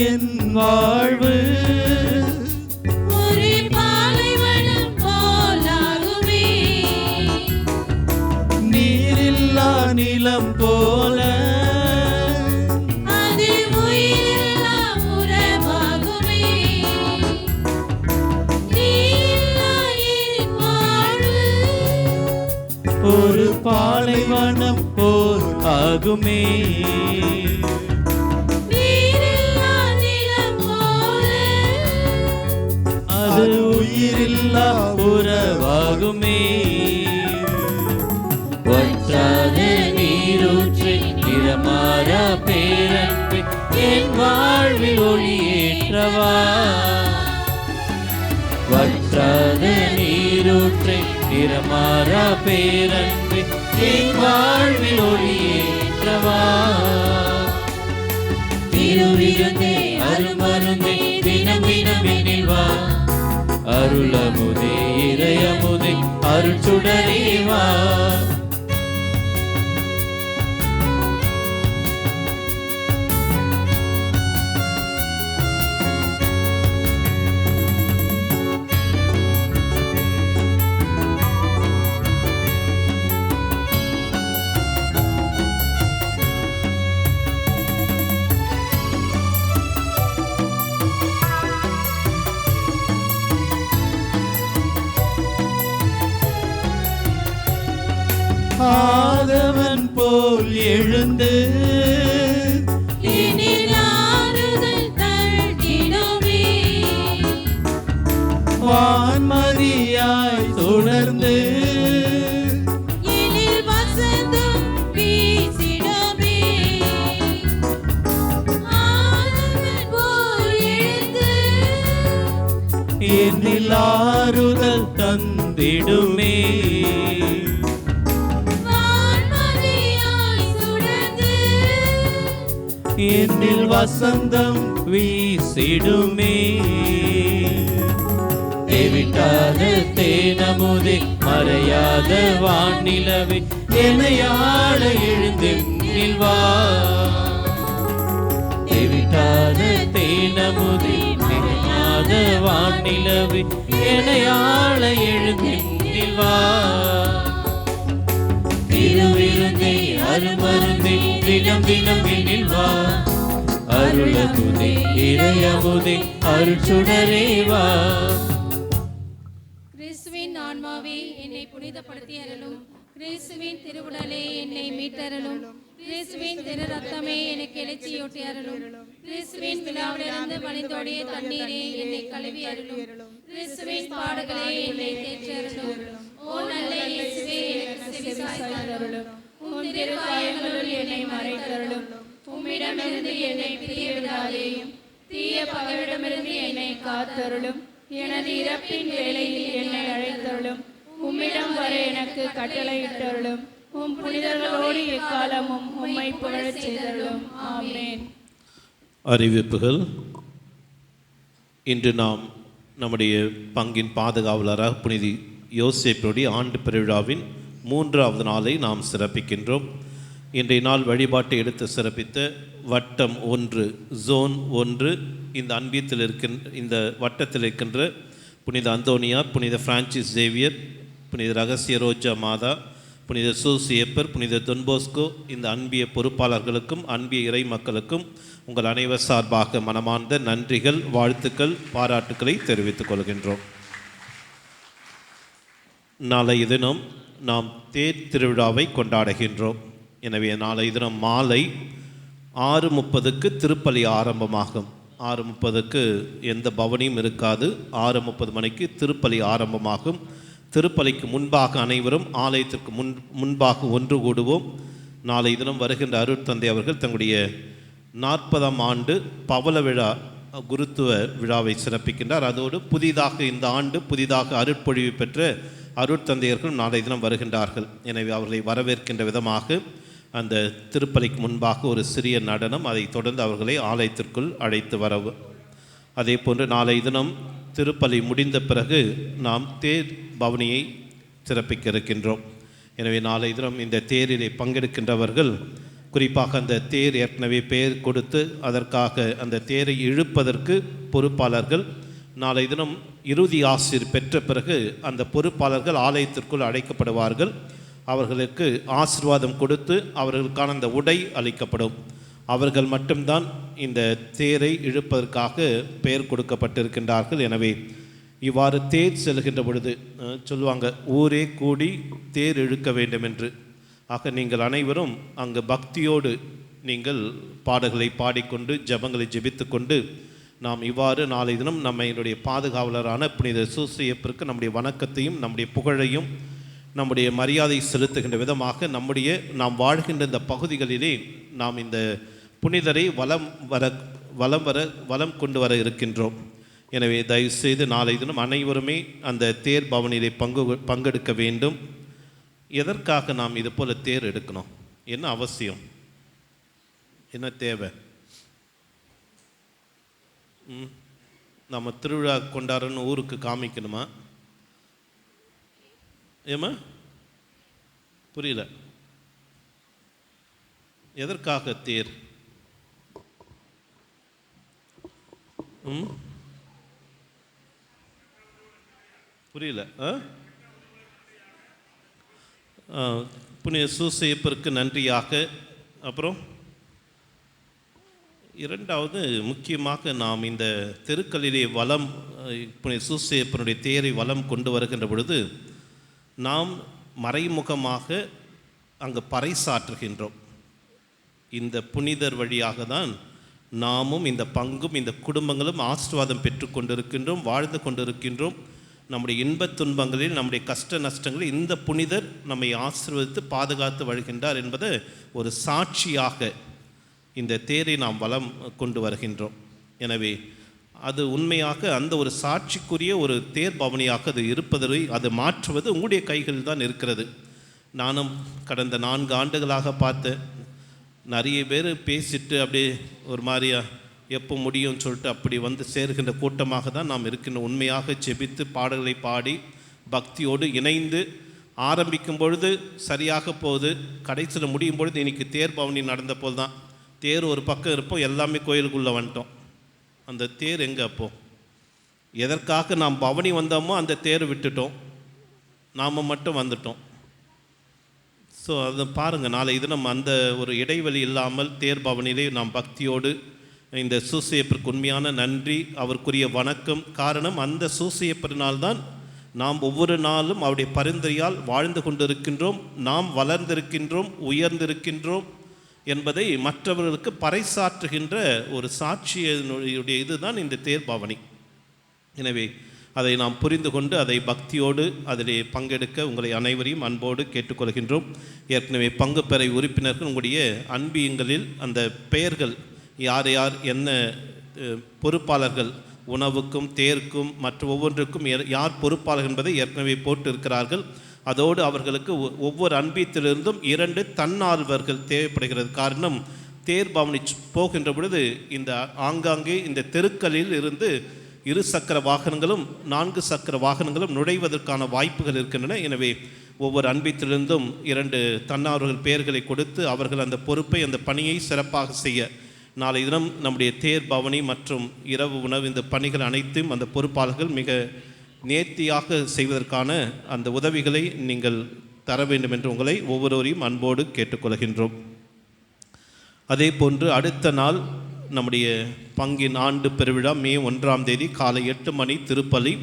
என் வாழ்வு ஒரு பாலைவனம் போலாகுமே, நீரில்லா நிலம் போல அது உயிரில்லா உறவாகுமே. நீரில்லா என் வாழ்வு ஒரு பாலைவனம் போல் ஆகுமே. அது உயிரில்லா உறவாகுமே. வற்றாத நீரூற்று நிறமாறா பேரன்பு என் வாழ்வில் ஒளியேற்றவா. வற்றாத நீரூற்று நிறமாறா பேரன்பு என் வாழ்வில் ஒளியேற்றவா. திருவிருந்தே அருமருந்தே தினம் தினம் எண்ணில் வா, அருளமுதே இறையமுதே அருட்சுடரே வா. எழுந்து எனில் ஆறுதல் தந்திடுமே. வான்மதியாய் தொடர்ந்து எனில் வசந்தம் வீசிடுமே. ஆறுதல் போல் எழுந்து என்னில் ஆறுதல் தந்திடுமே. வான்மதியாய் சுடர்ந்து என்னில் வசந்தம் வீசிடுமே. தேவிட்டாத தேனமுதே மறையாத வானிலவே என்னையாள எழுந்தென்னில் வா. தேவிட்டாத தேனமுதே மறையாத வானிலவே என்னையாள எழுந்தென்னில் வா. திருவிருந்தே அருமருந்தே தினம் தினம் என்னில் வா. அருளமுதே இறையமுதே அருட்சுடரே வா. கிறிஸ்துவின் ஆன்மாவே என்னை புனிதப்படுத்தி அருளும். கிறிஸ்துவின் திருவுடலே என்னை மீட்டருளும். கிறிஸ்துவின் திரு ரத்தமே எனக்கு எழுச்சியூட்டி அருளும். கிறிஸ்துவின் விழாவிலிருந்து வழிந்தோடிய தண்ணீரே என்னை கழுவி அருளும். கிறிஸ்துவின் பாடுகளே என்னை தேற்றி அருளும். ஓ நல்ல இயேசுவே எனக்கு செவிசாய்த்து அருளும். உம் திருக்காயங்களுள் என்னை மறைத்தருளும். உம்மிடமிருந்து என்னை பிரிய விடாதேயும். தீய பகைவிடமிருந்து என்னை காத்தருளும். எனது இறப்பின் வேளையில் என்னை அழைத்தருளும். உம்மிடம் வர எனக்கு கட்டளையிட்டருளும். உம் புனிதர்களோடு எக்காலமும் உம்மை புகழச் செய்தருளும். ஆமென். அறிவிப்புகள். இன்று நாம் நம்முடைய பங்கின் பாதுகாவலராக புனித யோசேப்புடைய ஆண்டு பெருவிழாவின் 3வது நாளை நாம் சிறப்பிக்கின்றோம். இன்றைய நாள் வழிபாட்டை எடுத்து சிறப்பித்த வட்டம் 1 ஜோன் 1 இந்த அன்பியத்தில் இந்த வட்டத்தில் இருக்கின்ற புனித அந்தோனியார், புனித பிரான்சிஸ் சேவியர், புனித ரகசிய ரோஜா மாதா, புனித சூசியப்பர், புனித தொன்போஸ்கோ இந்த அன்பிய பொறுப்பாளர்களுக்கும் அன்பிய இறை மக்களுக்கும் உங்கள் அனைவர் சார்பாக மனமார்ந்த நன்றிகள், வாழ்த்துக்கள், பாராட்டுக்களை தெரிவித்துக் கொள்கின்றோம். நாளைய தினம் நாம் தேர் திருவிழாவை கொண்டாடுகின்றோம். எனவே நாளைய தினம் மாலை 6:30க்கு திருப்பலி ஆரம்பமாகும். 6:30க்கு எந்த பவனியும் இருக்காது. 6:30 மணிக்கு திருப்பலி ஆரம்பமாகும். திருப்பலிக்கு முன்பாக அனைவரும் ஆலயத்திற்கு முன்பாக ஒன்று கூடுவோம். நாளை தினம் வருகின்ற அருட்தந்தை அவர்கள் தங்களுடைய 40ஆம் ஆண்டு பவள விழா குருத்துவ விழாவை சிறப்பிக்கின்றார். அதோடு புதிதாக இந்த ஆண்டு புதிதாக அருட்பொழிவு பெற்ற அருட்தந்தையர்கள் நாளை தினம் வருகின்றார்கள். எனவே அவர்களை வரவேற்கின்ற விதமாக அந்த திருப்பலிக்கு முன்பாக ஒரு சிறிய நடனம், அதை தொடர்ந்து அவர்களை ஆலயத்திற்குள் அழைத்து வரவு. அதே போன்று நாளை தினம் திருப்பலி முடிந்த பிறகு நாம் தேர் பவனியை சிறப்பிக்க இருக்கின்றோம். எனவே நாளை தினம் இந்த தேரிலே பங்கெடுக்கின்றவர்கள் குறிப்பாக அந்த தேர் ஏற்கனவே பெயர் கொடுத்து அதற்காக அந்த தேரை இழுப்பதற்கு பொறுப்பாளர்கள் நாளை தினம் இறுதி ஆசிர் பெற்ற பிறகு அந்த பொறுப்பாளர்கள் ஆலயத்திற்குள் அழைக்கப்படுவார்கள். அவர்களுக்கு ஆசீர்வாதம் கொடுத்து அவர்களுக்கான அந்த உடை அளிக்கப்படும். அவர்கள் மட்டும்தான் இந்த தேரை இழுப்பதற்காக பெயர் கொடுக்கப்பட்டிருக்கின்றார்கள். எனவே இவ்வாறு தேர் செல்கின்ற பொழுது சொல்லுவாங்க, ஊரே கூடி தேர் இழுக்க வேண்டும் என்று. ஆக நீங்கள் அனைவரும் அங்கு பக்தியோடு நீங்கள் பாடல்களை பாடிக்கொண்டு ஜபங்களை ஜெபித்து கொண்டு நாம் இவ்வாறு நாளை தினம் நம்முடைய பாதுகாவலரான புனித சூசையப்பருக்கு நம்முடைய வணக்கத்தையும் நம்முடைய புகழையும் நம்முடைய மரியாதை செலுத்துகின்ற விதமாக நாம் வாழ்கின்ற இந்த பகுதிகளிலே நாம் இந்த புனிதரை வலம் கொண்டு வர இருக்கின்றோம். எனவே தயவுசெய்து நாளை தினம் அனைவருமே அந்த தேர் பவனிலே பங்கெடுக்க வேண்டும். எதற்காக நாம் இது போல தேர் எடுக்கணும்? என்ன அவசியம்? என்ன தேவை? நம்ம திருவிழா கொண்டாடுறன்னு ஊருக்கு காமிக்கணுமா? ஏமா புரியல, எதற்காக தேர்? புரியல. புனித சூசையப்பருக்கு நன்றியாக. அப்புறம் இரண்டாவது முக்கியமாக நாம் இந்த தெருக்களிலே புனித சூசையப்பனுடைய தேரை வலம் கொண்டு வருகின்ற பொழுது நாம் மறைமுகமாக அங்கு பறைசாற்றுகின்றோம். இந்த புனிதர் வழியாக தான் நாமும் இந்த பங்கும் இந்த குடும்பங்களும் ஆசீர்வாதம் பெற்று கொண்டிருக்கின்றோம், வாழ்ந்து கொண்டிருக்கின்றோம். நம்முடைய இன்பத் துன்பங்களில், நம்முடைய கஷ்ட நஷ்டங்களில் இந்த புனிதர் நம்மை ஆசீர்வதித்து பாதுகாத்து வருகின்றார் என்பது ஒரு சாட்சியாக இந்த தேரை நாம் வலம் கொண்டு வருகின்றோம். எனவே அது உண்மையாக அந்த ஒரு சாட்சிக்குரிய ஒரு தேர் பவனியாக அது இருப்பதை அது மாற்றுவது உங்களுடைய கைகளில் தான் இருக்கிறது. நானும் கடந்த 4 ஆண்டுகளாக பார்த்தேன், நிறைய பேர் பேசிட்டு அப்படியே ஒரு மாதிரியா எப்போ முடியும்னு சொல்லிட்டு அப்படி வந்து சேர்கின்ற கூட்டமாக தான் நாம் இருக்கின்ற. உண்மையாக செபித்து பாடல்களை பாடி பக்தியோடு இணைந்து ஆரம்பிக்கும் பொழுது சரியாக போகுது, கடைசியில் முடியும் பொழுது இன்றைக்கி தேர் பவனி நடந்த போது தான் தேர் ஒரு பக்கம் இருப்போம், எல்லாமே கோயிலுக்குள்ளே வந்துட்டோம். அந்த தேர் எங்கே? அப்போது எதற்காக நாம் பவனி வந்தோமோ அந்த தேர் விட்டுட்டோம், நாம் மட்டும் வந்துட்டோம். ஸோ அதை பாருங்கள், நாளை இது நம்ம அந்த ஒரு இடைவெளி இல்லாமல் தேர் பவனிலே நாம் பக்தியோடு இந்த சூசையப்பருக்கு உண்மையான நன்றி, அவருக்குரிய வணக்கம். காரணம், அந்த சூசையப்பரினால்தான் நாம் ஒவ்வொரு நாளும் அவருடைய பரிந்துரையால் வாழ்ந்து கொண்டிருக்கின்றோம், நாம் வளர்ந்திருக்கின்றோம், உயர்ந்திருக்கின்றோம் என்பதை மற்றவர்களுக்கு பறைசாற்றுகின்ற ஒரு சாட்சியுடைய இதுதான் இந்த தேர் பவனி. எனவே அதை நாம் புரிந்து கொண்டு அதை பக்தியோடு அதிலே பங்கெடுக்க உங்களை அனைவரையும் அன்போடு கேட்டுக்கொள்கின்றோம். ஏற்கனவே பங்கு பெறை உறுப்பினர்கள் உங்களுடைய அன்பியங்களில் அந்த பெயர்கள் யார் யார் என்ன பொறுப்பாளர்கள், உணவுக்கும் தேர்க்கும் மற்ற ஒவ்வொன்றுக்கும் யார் பொறுப்பாளர்கள் என்பதை ஏற்கனவே போட்டு இருக்கிறார்கள். அதோடு அவர்களுக்கு ஒவ்வொரு அன்பியத்திலிருந்தும் 2 தன்னார்வர்கள் தேவைப்படுகிறது. காரணம், தேர் பவனி போகின்ற பொழுது இந்த ஆங்காங்கே இந்த தெருக்களில் இருந்து 2 சக்கர வாகனங்களும் 4 சக்கர வாகனங்களும் நுழைவதற்கான வாய்ப்புகள் இருக்கின்றன. எனவே ஒவ்வொரு அன்பியத்திலிருந்தும் 2 தன்னார்வர்கள் பெயர்களை கொடுத்து அவர்கள் அந்த பொறுப்பை, அந்த பணியை சிறப்பாக செய்ய நாளை தினம் நம்முடைய தேர் பவனி மற்றும் இரவு உணவு இந்த பணிகள் அனைத்தும் அந்த பொறுப்பாளர்கள் மிக நேர்த்தியாக செய்வதற்கான அந்த உதவிகளை நீங்கள் தர வேண்டும் என்று உங்களை ஒவ்வொருவரையும் அன்போடு கேட்டுக்கொள்கின்றோம். அதே போன்று அடுத்த நாள் நம்முடைய பங்கின் ஆண்டு பெருவிழா மே 1ஆம் தேதி காலை 8 மணி திருப்பலி.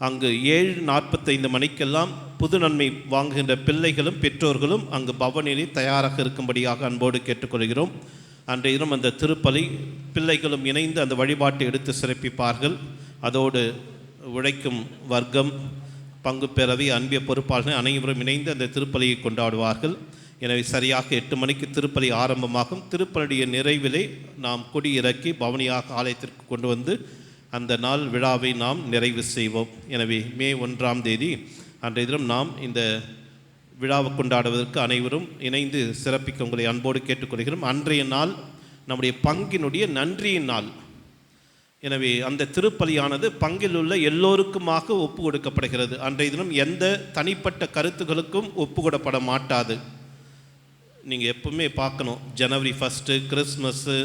அங்கு 7:45 மணிக்கெல்லாம் புது நன்மை வாங்குகின்ற பிள்ளைகளும் பெற்றோர்களும் அங்கு பவனிலே தயாராக இருக்கும்படியாக அன்போடு கேட்டுக்கொள்கிறோம். அன்றைய தினம் அந்த திருப்பலி பிள்ளைகளும் இணைந்து அந்த வழிபாட்டை எடுத்து சிறப்பிப்பார்கள். அதோடு உழைக்கும் வர்க்கம், பங்கு பேரவை, அன்பிய பொறுப்பாளர்கள் அனைவரும் இணைந்து அந்த திருப்பலியை கொண்டாடுவார்கள். எனவே சரியாக 8 மணிக்கு திருப்பலி ஆரம்பமாகும். திருப்பலிய நிறைவிலே நாம் கொடியிறக்கி பவனியாக ஆலயத்திற்கு கொண்டு வந்து அந்த நாள் விழாவை நாம் நிறைவு செய்வோம். எனவே மே 1ஆம் தேதி அன்றைய தினம் நாம் இந்த விழாவை கொண்டாடுவதற்கு அனைவரும் இணைந்து சிறப்பிக்க உங்களை அன்போடு கேட்டுக்கொள்கிறோம். அன்றைய நாள் நம்முடைய பங்கினுடைய நன்றியின் நாள். எனவே அந்த திருப்பலியானது பங்கில் உள்ள எல்லோருக்குமாக ஒப்பு கொடுக்கப்படுகிறது. அன்றைய தினம் எந்த தனிப்பட்ட கருத்துக்களுக்கும் ஒப்பு கொடுப்பட மாட்டாது. நீங்கள் எப்பவுமே பார்க்கணும், ஜனவரி 1, கிறிஸ்மஸ்ஸு,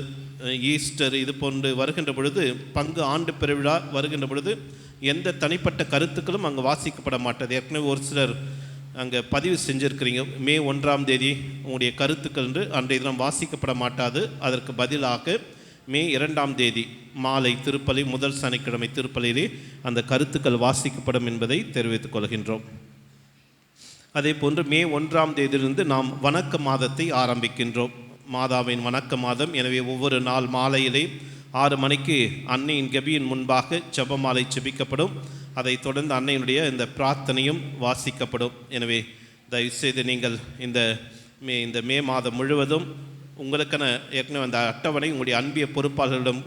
ஈஸ்டர் இது போன்று வருகின்ற பொழுது, பங்கு ஆண்டு பெருவிழா வருகின்ற பொழுது எந்த தனிப்பட்ட கருத்துக்களும் அங்கே வாசிக்கப்பட மாட்டாது. ஏற்கனவே ஒரு சிலர் அங்கே பதிவு செஞ்சுருக்கிறீங்க, மே 1ஆம் தேதி உங்களுடைய கருத்துக்கள் என்று அன்றைய தினம் வாசிக்கப்பட மாட்டாது. அதற்கு பதிலாக மே 2ஆம் தேதி மாலை திருப்பலி, முதல் சனிக்கிழமை திருப்பலியிலே அந்த கருத்துக்கள் வாசிக்கப்படும் என்பதை தெரிவித்துக் கொள்கின்றோம். அதே போன்று மே 1ஆம் தேதியிலிருந்து நாம் வணக்க மாதத்தை ஆரம்பிக்கின்றோம். மாதாவின் வணக்க மாதம். எனவே ஒவ்வொரு நாள் மாலையிலே 6 மணிக்கு அன்னையின் கெபியின் முன்பாக ஜெபமாலை ஜெபிக்கப்படும். அதைத் தொடர்ந்து அன்னையினுடைய இந்த பிரார்த்தனையும் வாசிக்கப்படும். எனவே தயவுசெய்து நீங்கள் இந்த மே மாதம் முழுவதும் உங்களுக்கான ஏற்கனவே அந்த அட்டவணை உங்களுடைய அன்பிய பொறுப்பாளர்களிடம்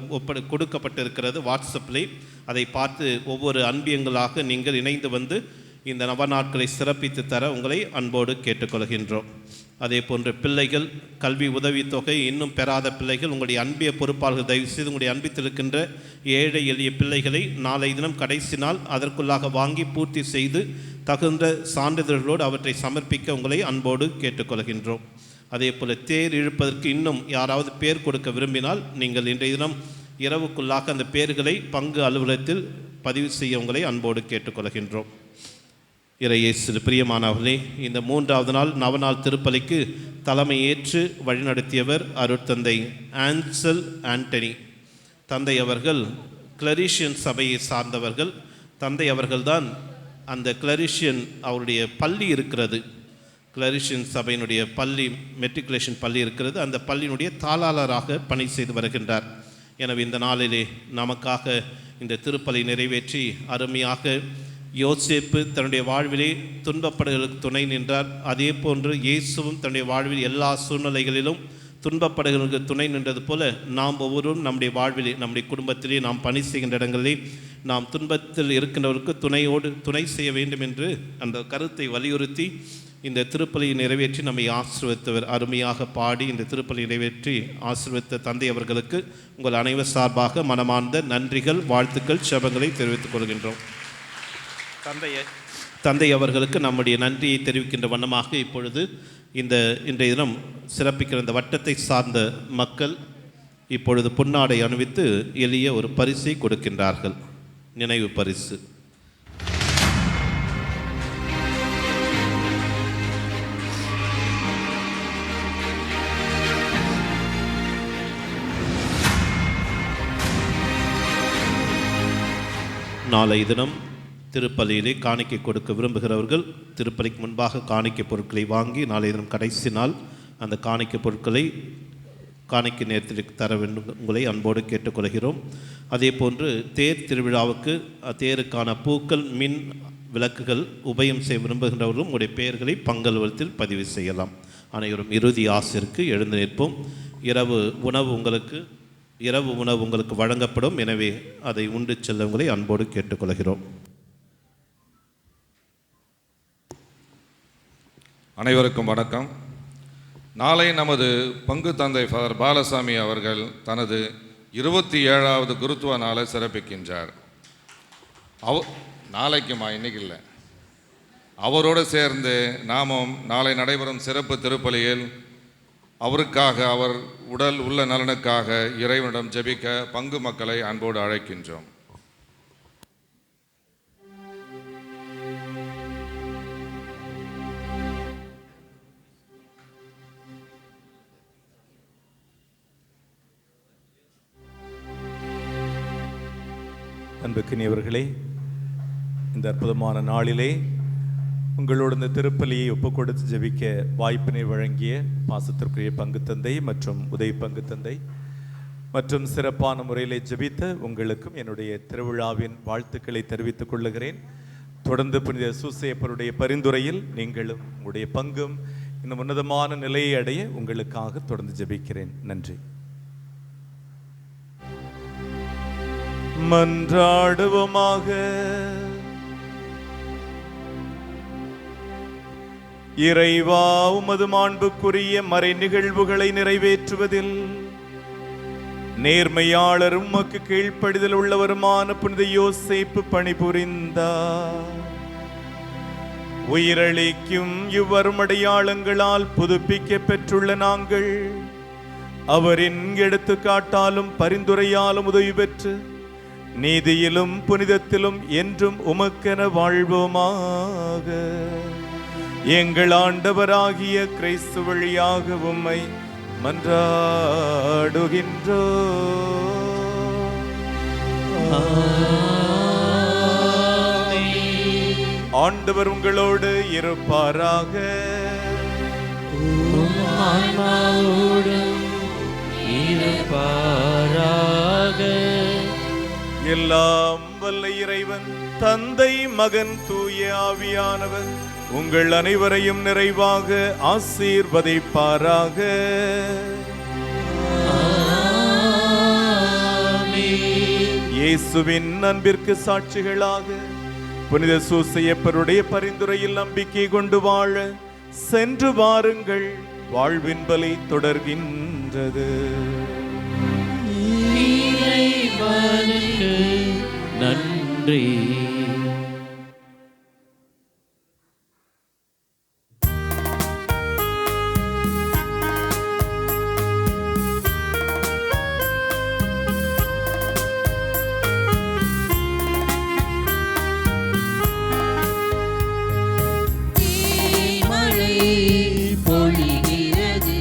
கொடுக்கப்பட்டிருக்கிறது வாட்ஸ்அப்பில். அதை பார்த்து ஒவ்வொரு அன்பியங்களாக நீங்கள் இணைந்து வந்து இந்த நவநாட்களை சிறப்பித்து தர உங்களை அன்போடு கேட்டுக்கொள்கின்றோம். அதே போன்று பிள்ளைகள் கல்வி உதவித்தொகை இன்னும் பெறாத பிள்ளைகள் உங்களுடைய அன்பிய பொறுப்பாளர்கள் தயவுசெய்து உங்களுடைய அன்பித்திருக்கின்ற ஏழை எளிய பிள்ளைகளை நாளை தினம் கடைசி நாள் அதற்குள்ளாக வாங்கி பூர்த்தி செய்து தகுந்த சான்றிதழ்களோடு அவற்றை சமர்ப்பிக்க உங்களை அன்போடு கேட்டுக்கொள்கின்றோம். அதே போல் தேர் இழுப்பதற்கு இன்னும் யாராவது பேர் கொடுக்க விரும்பினால் நீங்கள் இன்றைய தினம் இரவுக்குள்ளாக அந்த பேர்களை பங்கு அலுவலகத்தில் பதிவு செய்ய உங்களை அன்போடு கேட்டுக்கொள்கின்றோம். இறையேசு பிரியமானவர்களே, இந்த 3ஆவது நாள் நவநாள் திருப்பலிக்கு தலைமை ஏற்று வழிநடத்தியவர் அருட்தந்தை ஆன்சல் ஆண்டனி. தந்தை அவர்கள் கிளரிஷியன் சபையை சார்ந்தவர்கள். தந்தை அவர்கள்தான் அந்த கிளரிஷியன் அவருடைய பள்ளி இருக்கிறது, கிளரிஷியன் சபையினுடைய பள்ளி மெட்ரிகுலேஷன் பள்ளி இருக்கிறது. அந்த பள்ளியினுடைய தாளாளராக பணி செய்து வருகின்றார். எனவே இந்த நாளிலே நமக்காக இந்த திருப்பலி நிறைவேற்றி அருமையாக யோசேப்பு தன்னுடைய வாழ்விலே துன்பப்படுகளுக்கு துணை நின்றார். அதே போன்று இயேசுவும் தன்னுடைய வாழ்வில் எல்லா சூழ்நிலைகளிலும் துன்பப்படுகளுக்கு துணை நின்றது போல நாம் ஒவ்வொருவரும் நம்முடைய வாழ்விலே நம்முடைய குடும்பத்திலே நாம் பணி செய்கின்ற இடங்களிலே நாம் துன்பத்தில் இருக்கின்றவருக்கு துணை செய்ய வேண்டும் என்று அந்த கருத்தை வலியுறுத்தி இந்த திருப்பலியை நிறைவேற்றி நம்மை ஆசீர்வதித்தவர். அருமையாக பாடி இந்த திருப்பலி நிறைவேற்றி ஆசீர்வதித்த தந்தை அவர்களுக்கு உங்கள் அனைவர் சார்பாக மனமார்ந்த நன்றிகள், வாழ்த்துக்கள், செபங்களை தெரிவித்துக் கொள்கின்றோம். தந்தை அவர்களுக்கு நம்முடைய நன்றியை தெரிவிக்கின்ற வண்ணமாக இப்பொழுது இன்றைய தினம் சிறப்பிக்கிற இந்த வட்டத்தை சார்ந்த மக்கள் இப்பொழுது பொன்னாடை அணிவித்து எளிய ஒரு பரிசை கொடுக்கின்றார்கள். நினைவு பரிசு. நாளை தினம் திருப்பலியிலே காணிக்கை கொடுக்க விரும்புகிறவர்கள் திருப்பலிக்கு முன்பாக காணிக்கை பொருட்களை வாங்கி நாளை தினம் கடைசி நாள் அந்த காணிக்கை பொருட்களை காணிக்கை நேரத்தில் தர வேண்டும் உங்களை அன்போடு கேட்டுக்கொள்கிறோம். அதே போன்று தேர் திருவிழாவுக்கு தேருக்கான பூக்கள், மின் விளக்குகள் உபயம் செய்ய விரும்புகின்றவர்களும் உங்களுடைய பெயர்களை பங்கல்வத்தில் பதிவு செய்யலாம். அனைவரும் இறுதி ஆசிற்கு எழுந்து நிற்போம். இரவு உணவு உங்களுக்கு வழங்கப்படும். எனவே அதை உண்டு செல்ல உங்களை அன்போடு கேட்டுக்கொள்கிறோம். அனைவருக்கும் வணக்கம். நாளை நமது பங்கு தந்தை ஃபாதர் பாலசாமி அவர்கள் தனது 27வது குருத்துவ நாளை சிறப்பிக்கின்றார். நாளைக்குமா, இன்னைக்கு இல்லை. அவரோடு சேர்ந்து நாமும் நாளை நடைபெறும் சிறப்பு திருப்பலியில் அவருக்காக, அவர் உடல் உள்ள நலனுக்காக இறைவனிடம் ஜெபிக்க பங்கு மக்களை அன்போடு அழைக்கின்றோம். அன்புக்கினியவர்களே, இந்த அற்புதமான நாளிலே உங்களோட இந்த திருப்பலியை ஒப்புக் கொடுத்து ஜெபிக்க வாய்ப்பினை வழங்கிய பாசத்திற்குரிய பங்கு தந்தை மற்றும் உதவி பங்கு தந்தை மற்றும் சிறப்பான முறையிலே ஜெபித்த உங்களுக்கும் என்னுடைய திருவிழாவின் வாழ்த்துக்களை தெரிவித்துக் கொள்ளுகிறேன். தொடர்ந்து புனித சூசையப்பருடைய பரிந்துரையில் நீங்களும் உங்களுடைய பங்கும் இன்னும் உன்னதமான நிலையை அடைய உங்களுக்காக தொடர்ந்து ஜெபிக்கிறேன். நன்றி. மன்றாடுவோமாக. இறைவா, உமது மாண்புக்குரிய மறை நிகழ்வுகளை நிறைவேற்றுவதில் நேர்மையாளர் உமக்கு கீழ்ப்படிதல் உள்ளவருமான புனித யோசேப்பு பணிபுரிந்தார். உயிரளிக்கும் இவ்வரும் அடையாளங்களால் புதுப்பிக்க பெற்றுள்ள நாங்கள் அவரின் எடுத்துக்காட்டாலும் பரிந்துரையாலும் உதவி பெற்று நீதியிலும் புனிதத்திலும் என்றும் உமக்கென வாழ்வோமாக. எங்கள் ஆண்டவராகிய கிறிஸ்து வழியாக உம்மை மன்றாடுகின்றோம். ஆண்டவர் உங்களோடு இருப்பாராக. எல்லாம் வல்ல இறைவன் தந்தை, மகன், தூய ஆவியானவர் உங்கள் அனைவரையும் நிறைவாக ஆசீர்வதிப்பாராக. இயேசுவின் அன்பிற்கு சாட்சிகளாக புனித சூசையப்பருடைய பரிந்துரையில் நம்பிக்கை கொண்டு வாழ சென்று வாருங்கள். வாழ்வின் பலி தொடர்கின்றது. நன்றி. பொழிகிறது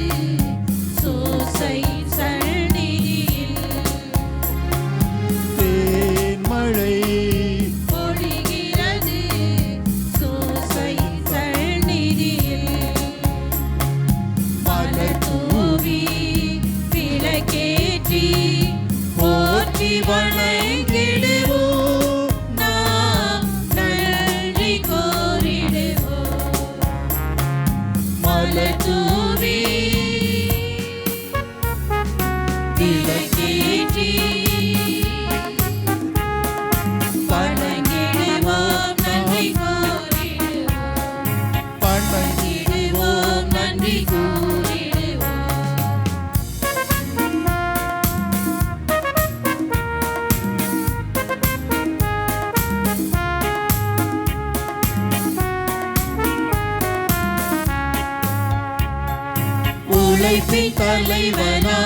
உழைப்பின் தலைவனா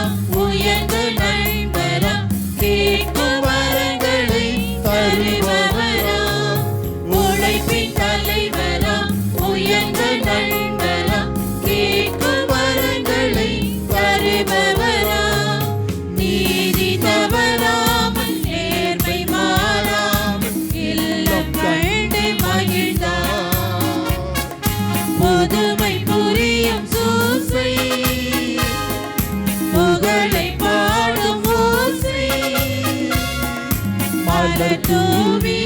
உயர்ந்த நண்பரா கேட்கும் வரங்களை தருபவரா உழைப்பின் தலைவரா உயர்ந்த நண்பரா கேட்கும் வரங்களை தருபவரா நீதி தவறாமல் நேர்மை மாறாமல் இல்லம் கண்டு மகிழ்ந்தார் புதுமை புரியும் சூசை புகழை பாடும் ஓசை மலர் தூவி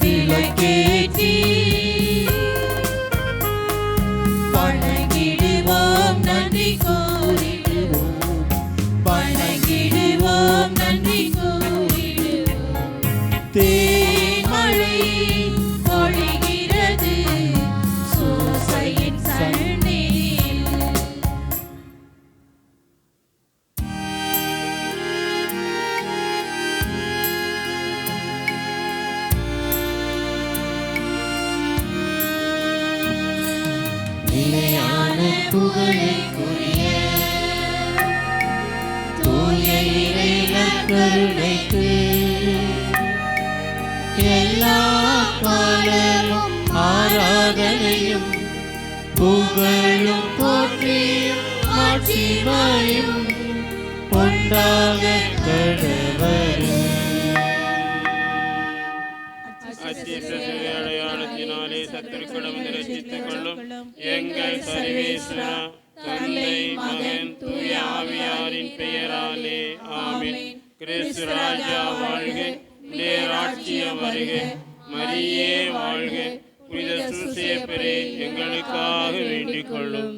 விளக்கேற்றி வணங்கிடுவோம் நன்றி கூறிடுவோம் வணங்கிடுவோம் நன்றி கூறிடுவோம் தேன்மழை பொழிகிறது சூசையின் சந்நிதியில் நிலையான புகழுக்குரிய தூய இறைவன் கருணைக்கு எல்லா காலமும் ஆராதனையும் புகழும் போற்றியும் ஆட்சிமையும் கொண்டாக கடவரும். அடையாளத்தினாலே சத்துருக்களிடம் ரட்சித்துக் கொள்ளும் எங்கள் சர்வேஸ்வரா தந்தை மகன் தூய ஆவியாரின் பெயராலே ஆமென். கிறிஸ்து ராஜா வாழ்க, ராட்சியம் வருக, மரியே வாழ்க, புனித சூசேப்பரே எங்களுக்காக வேண்டிக் கொள்ளும்.